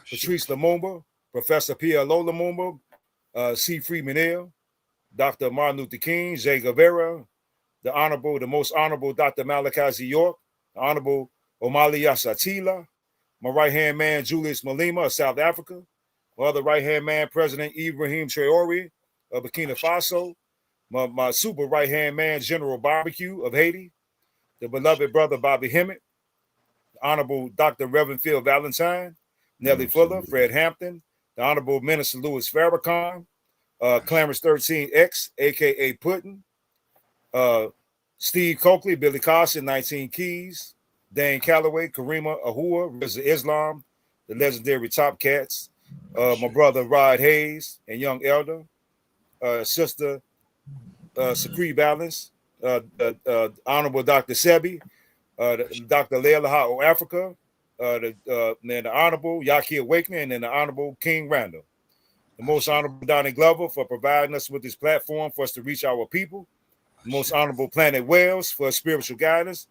Patrice Lumumba, Professor P.L.O. Lumumba, C. Freeman Hill, Dr. Martin Luther King, Che Guevara, the most honorable Dr. Malachi Z. York, the Honorable Omali Yasatila, my right-hand man, Julius Malema of South Africa, my other right-hand man, President Ibrahim Traore of Burkina Faso, my super right-hand man, General Barbecue of Haiti, the beloved brother Bobby Hemmett, the Honorable Dr. Reverend Phil Valentine, Nellie Fuller, Fred Hampton, the Honorable Minister Louis Farrakhan, Clarence 13X, a.k.a. Putin, Steve Coakley, Billy Costin, 19 Keys, Dane Calloway, Karima Ahua, Rizza Islam, the legendary Top Cats, my brother Rod Hayes and Young Elder, Sister Secree Balance, Honorable Dr. Sebi, Dr. Leila Ha'o Africa, the Honorable Yaki Awakening, and the Honorable King Randall. The most honorable Donnie Glover for providing us with this platform for us to reach our people. The most honorable Planet Wells for spiritual guidance.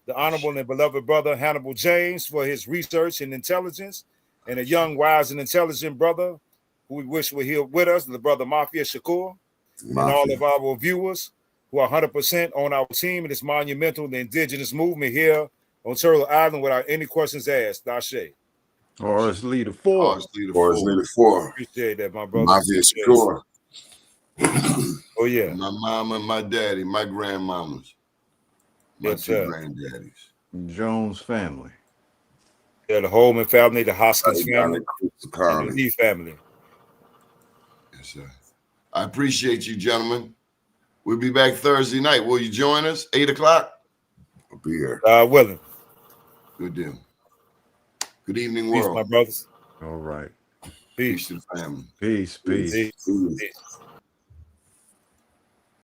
The honorable and beloved brother Hannibal James for his research and intelligence. And a young, wise, and intelligent brother who we wish were here with us, the brother Mafia Shakur. And all of our viewers who are 100% on our team in this monumental the indigenous movement here on Turtle Island without any questions asked. Dashe. Or as leader 4. Leader 4. Appreciate that, my brother. Mafia Shakur. Oh, yeah. My mama, my daddy, my grandmamas, my two granddaddies. Jones family. Yeah, the Holman family, the Hoskins family, and the Lee family. Yes, sir. I appreciate you, gentlemen. We'll be back Thursday night. Will you join us? 8 o'clock? I'll be here. Willing. Good deal. Good evening, Peace, world. my brothers. All right. Peace to family. Peace. Peace.